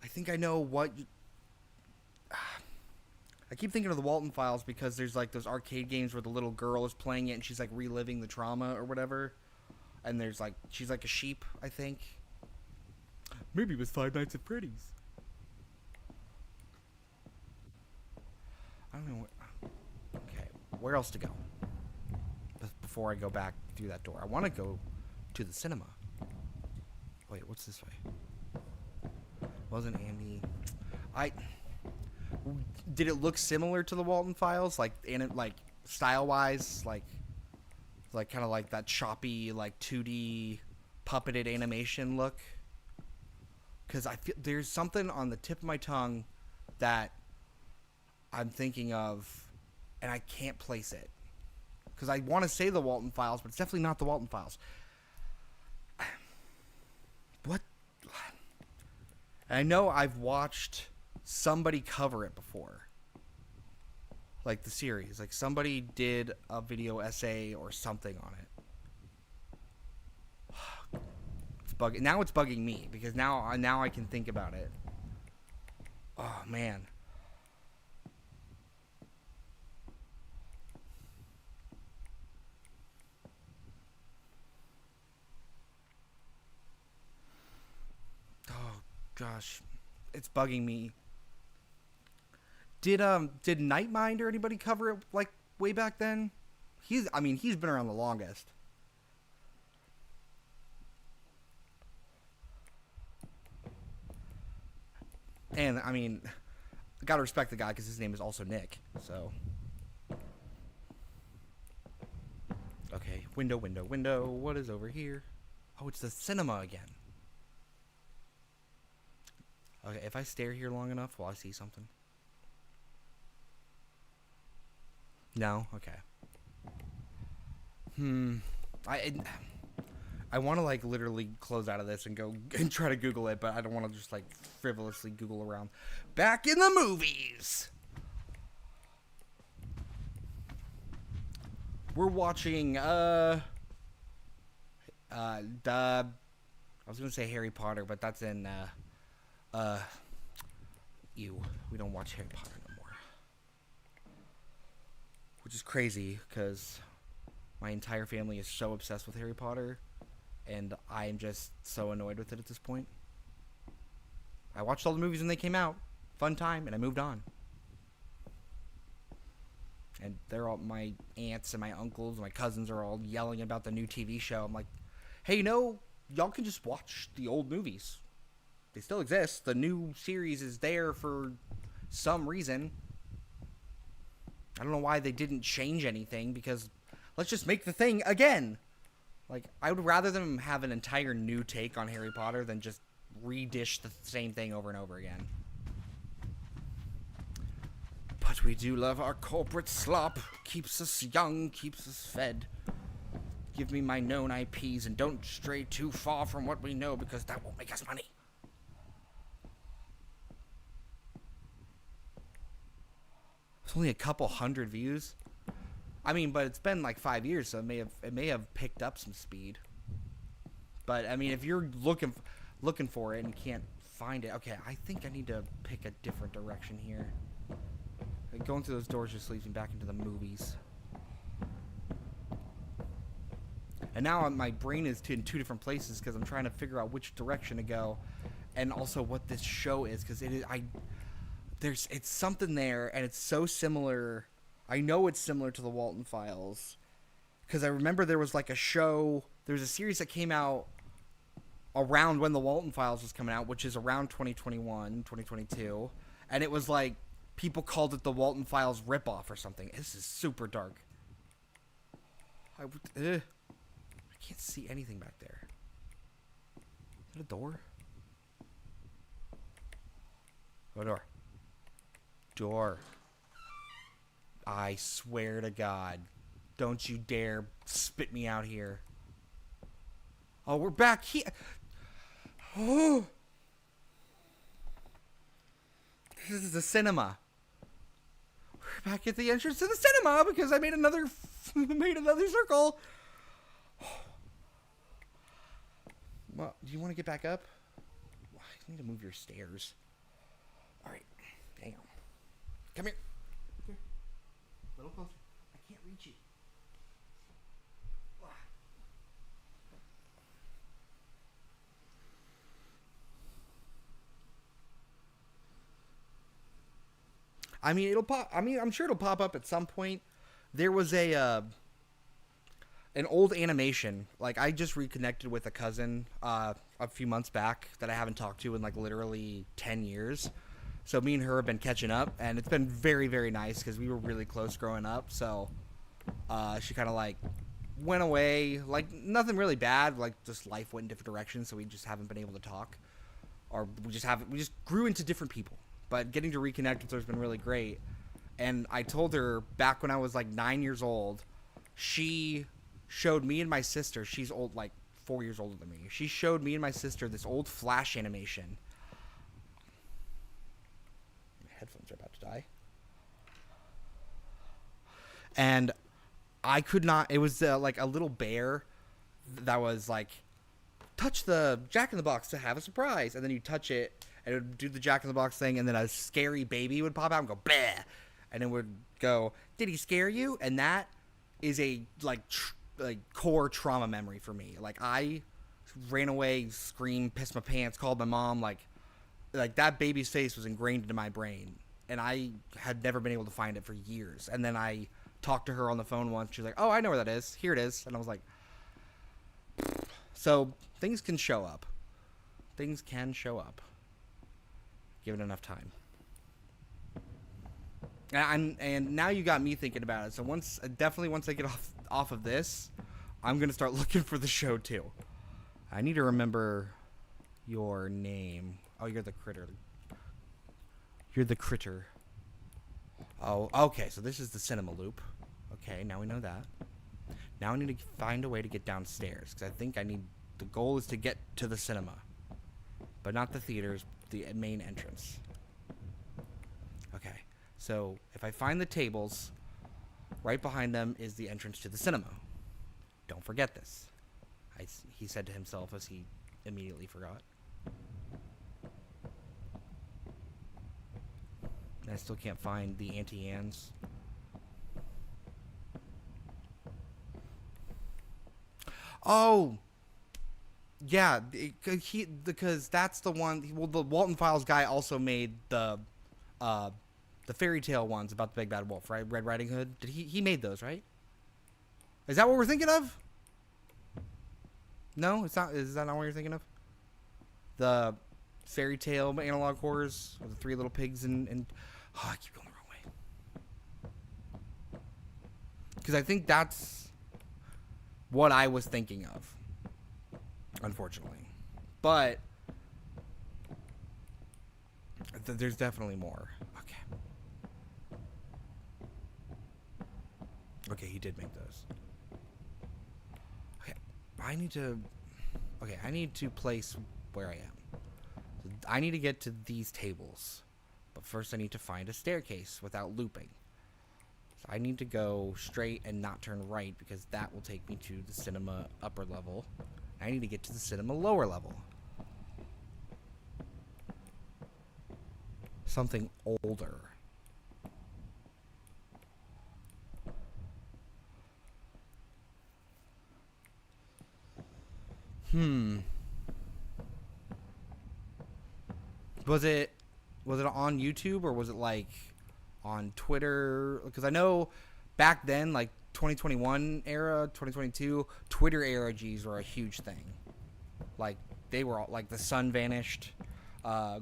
I think I know what. I keep thinking of the Walton Files because there's like those arcade games where the little girl is playing it and she's like reliving the trauma or whatever. And there's like she's like a sheep, I think. Maybe it was Five Nights at Freddy's. I don't know. Okay, where else to go? Before I go back through that door, I want to go to the cinema. Wait, what's this way? Wasn't Andy? Did it look similar to the Walton Files, like style-wise, like kind of like that choppy, like 2D puppeted animation look? Because I feel there's something on the tip of my tongue that I'm thinking of, and I can't place it. Because I want to say the Walton Files, but it's definitely not the Walton Files. What? And I know I've watched somebody cover it before. Like the series. Like somebody did a video essay or something on it. Now it's bugging me because now I can think about it. Oh man. Oh gosh, it's bugging me. Did Nightmind or anybody cover it like way back then? He's been around the longest. And, I mean, I gotta respect the guy because his name is also Nick, so. Okay, window. What is over here? Oh, it's the cinema again. Okay, if I stare here long enough, will I see something? No? Okay. I want to like literally close out of this and go and try to Google it, but I don't want to just like frivolously Google around. Back in the movies. We're watching I was gonna say Harry Potter, but that's in we don't watch Harry Potter no more. Which is crazy because my entire family is so obsessed with Harry Potter. And I am just so annoyed with it at this point. I watched all the movies when they came out. Fun time, and I moved on. And they're all, my aunts and my uncles and my cousins are all yelling about the new TV show. I'm like, hey, y'all can just watch the old movies. They still exist. The new series is there for some reason. I don't know why they didn't change anything, because let's just make the thing again. Like, I would rather them have an entire new take on Harry Potter than just redish the same thing over and over again. But we do love our corporate slop. Keeps us young, keeps us fed. Give me my known IPs and don't stray too far from what we know, because that won't make us money. It's only a couple hundred views. I mean, but it's been like 5 years, so it may have picked up some speed. But I mean, if you're looking for it and you can't find it, okay, I think I need to pick a different direction here. Going through those doors just leads me back into the movies. And now my brain is in two different places because I'm trying to figure out which direction to go, and also what this show is, because it's something there, and it's so similar. I know it's similar to the Walton Files, because I remember there was like a show. There was a series that came out around when the Walton Files was coming out, which is around 2021, 2022, and it was like people called it the Walton Files ripoff or something. This is super dark. I can't see anything back there. Is that a door? Oh, door. Door. I swear to God. Don't you dare spit me out here. Oh, we're back here. Oh. This is the cinema. We're back at the entrance to the cinema because I made another circle. Well, do you want to get back up? I need to move your stairs. All right, hang on. Come here. Okay. A little closer. I can't reach you. I mean, it'll pop. I mean, I'm sure it'll pop up at some point. There was an old animation. Like, I just reconnected with a cousin a few months back that I haven't talked to in like literally 10 years. So me and her have been catching up, and it's been very, very nice because we were really close growing up. So she kind of like went away, like nothing really bad, like just life went in different directions. So we just haven't been able to talk, or we just grew into different people. But getting to reconnect with her has been really great. And I told her back when I was like 9 years old, she showed me and my sister, she's old, like 4 years older than me. She showed me and my sister this old Flash animation. My headphones are about to die. And I could not, it was like a little bear that was like, touch the Jack-in-the-Box to have a surprise. And then you touch it, and it would do the Jack-in-the-Box thing, and then a scary baby would pop out and go, bleh. And it would go, did he scare you? And that is a, like core trauma memory for me. Like, I ran away, screamed, pissed my pants, called my mom. Like that baby's face was ingrained into my brain, and I had never been able to find it for years. And then I talked to her on the phone once. She's like, oh, I know where that is. Here it is. And I was like, so things can show up. Things can show up. Give it enough time. And now you got me thinking about it. So once I get off of this, I'm gonna start looking for the show too. I need to remember your name. Oh, you're the critter. You're the critter. Oh, okay. So this is the cinema loop. Okay, now we know that. Now I need to find a way to get downstairs, because I think the goal is to get to the cinema, but not the theaters, the main entrance. Okay. So if I find the tables, right behind them is the entrance to the cinema. Don't forget this, he said to himself as he immediately forgot. And I still can't find the Auntie Anne's. Oh! Yeah, because that's the one. Well, the Walton Files guy also made the fairy tale ones about the Big Bad Wolf, right? Red Riding Hood. He made those, right? Is that what we're thinking of? No, it's not. Is that not what you're thinking of? The fairy tale analog horrors with the three little pigs and oh, I keep going the wrong way. Because I think that's what I was thinking of, unfortunately. But there's definitely more. Okay, he did make those. Okay, I need to place where I am. I need to get to these tables. But first I need to find a staircase without looping. So I need to go straight and not turn right because that will take me to the cinema upper level. I need to get to the cinema lower level. Something older. Was it on YouTube or was it like on Twitter? Because I know back then, like 2021 era, 2022, Twitter ARGs were a huge thing. Like they were all, like the sun vanished,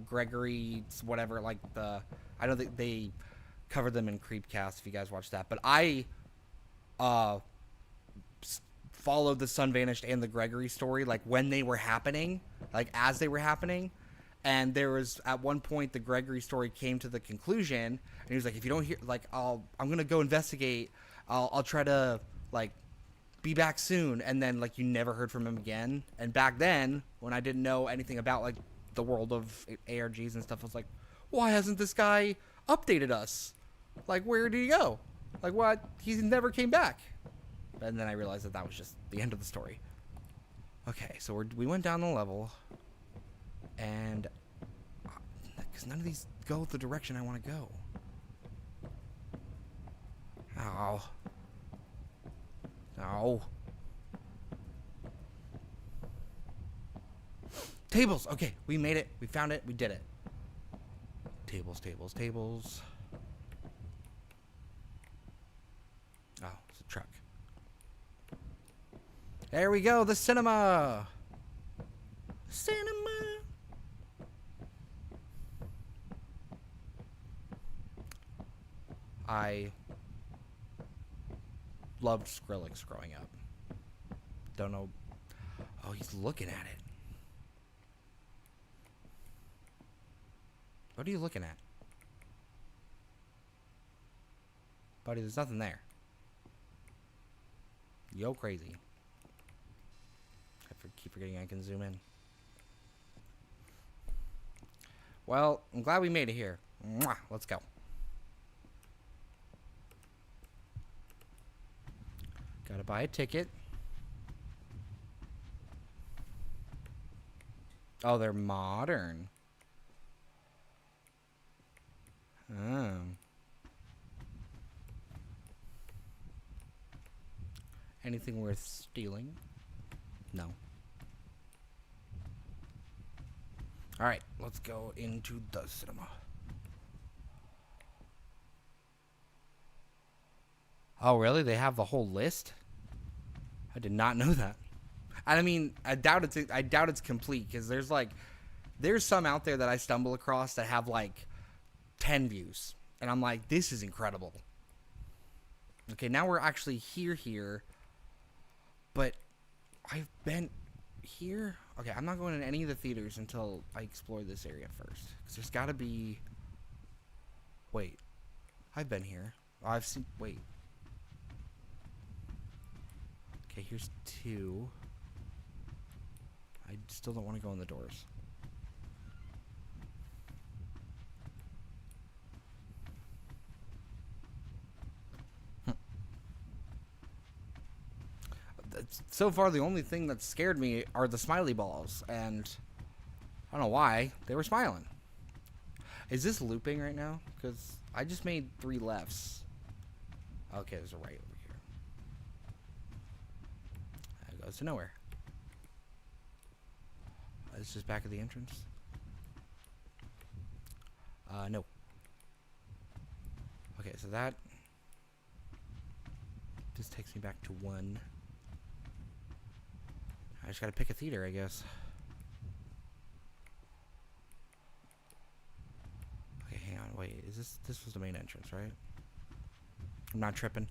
Gregory, whatever. Like I don't think they covered them in Creepcast if you guys watched that, but I followed the sun vanished and the Gregory story like when they were happening, like as they were happening. And there was at one point the Gregory story came to the conclusion, and he was like, "If you don't hear, like, I'm gonna go investigate. I'll try to like be back soon." And then like you never heard from him again. And back then, when I didn't know anything about like the world of ARGs and stuff, I was like, "Why hasn't this guy updated us? Like, where did he go? Like, what? He never came back." And then I realized that was just the end of the story. Okay, so we went down the level. And because none of these go the direction I want to go. Oh. No. Tables. Okay, we made it. We found it. We did it. Tables, tables, tables. Oh, it's a truck. There we go. The cinema. Cinema. I loved Skrillex growing up. Don't know. Oh, he's looking at it. What are you looking at? Buddy, there's nothing there. Yo, crazy. I keep forgetting I can zoom in. Well, I'm glad we made it here. Mwah, let's go. Gotta buy a ticket. Oh, they're modern. Oh. Anything worth stealing? No. Alright, let's go into the cinema. Oh, really? They have the whole list? I did not know that. I mean, I doubt it's complete because there's some out there that I stumble across that have like 10 views, and I'm like, this is incredible. Okay, now we're actually here, but I've been here. Okay, I'm not going in any of the theaters until I explore this area first, because there's got to be. Wait, I've been here. Oh, I've seen. Wait. Okay, here's 2. I still don't want to go in the doors. So far, the only thing that scared me are the smiley balls, and I don't know why they were smiling. Is this looping right now? Because I just made 3 lefts. Okay, there's a right over here. That goes to nowhere. It's just back of the entrance. No. Okay, so that just takes me back to 1. I just gotta pick a theater, I guess. Okay, hang on, wait, this was the main entrance, right? I'm not tripping.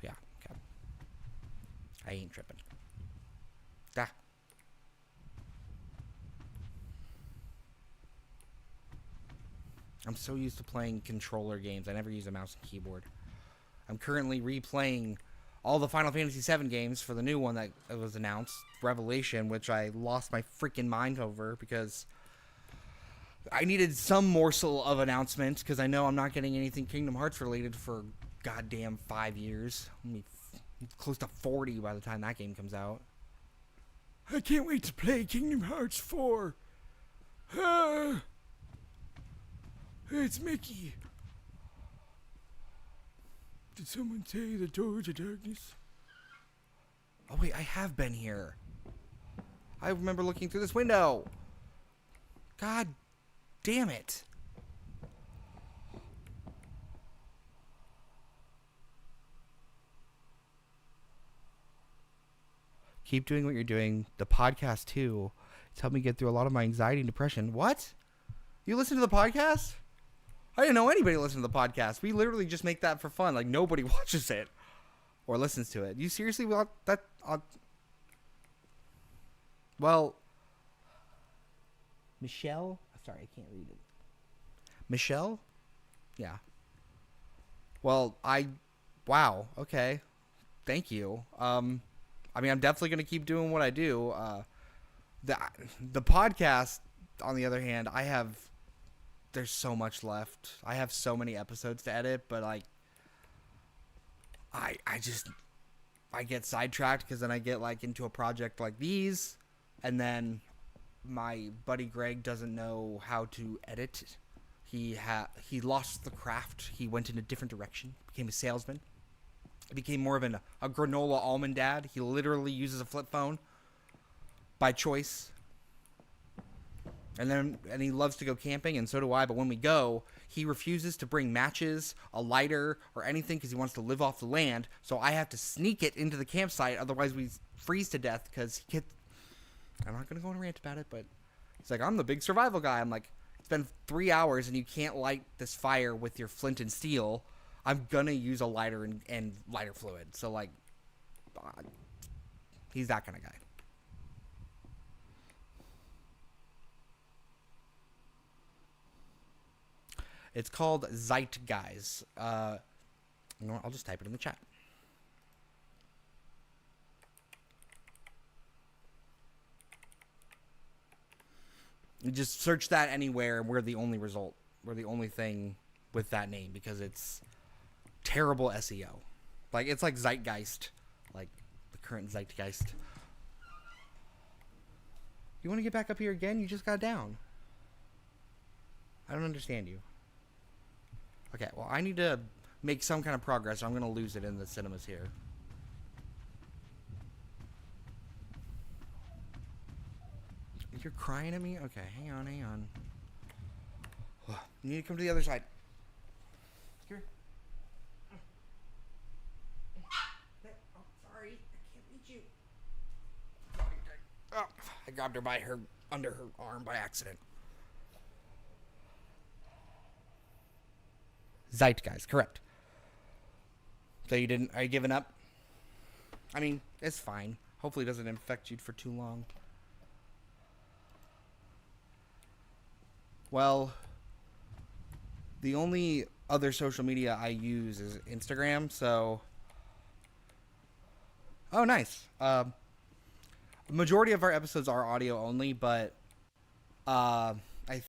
Yeah, okay. I ain't tripping. Ah. I'm so used to playing controller games, I never use a mouse and keyboard. I'm currently replaying all the Final Fantasy VII games for the new one that was announced, Revelation, which I lost my freaking mind over because I needed some morsel of announcement because I know I'm not getting anything Kingdom Hearts related for goddamn 5 years. I'll be close to 40 by the time that game comes out. I can't wait to play Kingdom Hearts 4. It's Mickey. Did someone say the door to darkness? Oh wait, I have been here. I remember looking through this window. God damn it. Keep doing what you're doing. The podcast too. It's helped me get through a lot of my anxiety and depression. What? You listen to the podcast? I didn't know anybody listened to the podcast. We literally just make that for fun. Like, nobody watches it or listens to it. You seriously want that? Well, Michelle? Sorry, I can't read it. Michelle? Yeah. Well, wow. Okay. Thank you. I mean, I'm definitely going to keep doing what I do. The podcast, on the other hand, there's so much left. I have so many episodes to edit, but like, I get sidetracked because then I get like into a project like these, and then my buddy Greg doesn't know how to edit. He lost the craft. He went in a different direction, became a salesman. He became more of a granola almond dad. He literally uses a flip phone by choice. And he loves to go camping, and so do I. But when we go, he refuses to bring matches, a lighter, or anything because he wants to live off the land. So I have to sneak it into the campsite. Otherwise, we freeze to death because I'm not going to go on a rant about it, but he's like, I'm the big survival guy. I'm like, it's been 3 hours, and you can't light this fire with your flint and steel. I'm going to use a lighter and lighter fluid. So, like, he's that kind of guy. It's called Zeitgeist. You know what? I'll just type it in the chat. You just search that anywhere, and we're the only result. We're the only thing with that name because it's terrible SEO. Like, it's like Zeitgeist. Like, the current Zeitgeist. You want to get back up here again? You just got down. I don't understand you. Okay, well, I need to make some kind of progress, or I'm going to lose it in the cinemas here. You're crying at me? Okay, hang on. You need to come to the other side. Here. Oh, sorry. I can't reach you. Oh, I grabbed her under her arm by accident. Zeitgeist, correct. So are you giving up? I mean, it's fine. Hopefully it doesn't infect you for too long. Well, the only other social media I use is Instagram, so... Oh, nice. The majority of our episodes are audio only, but...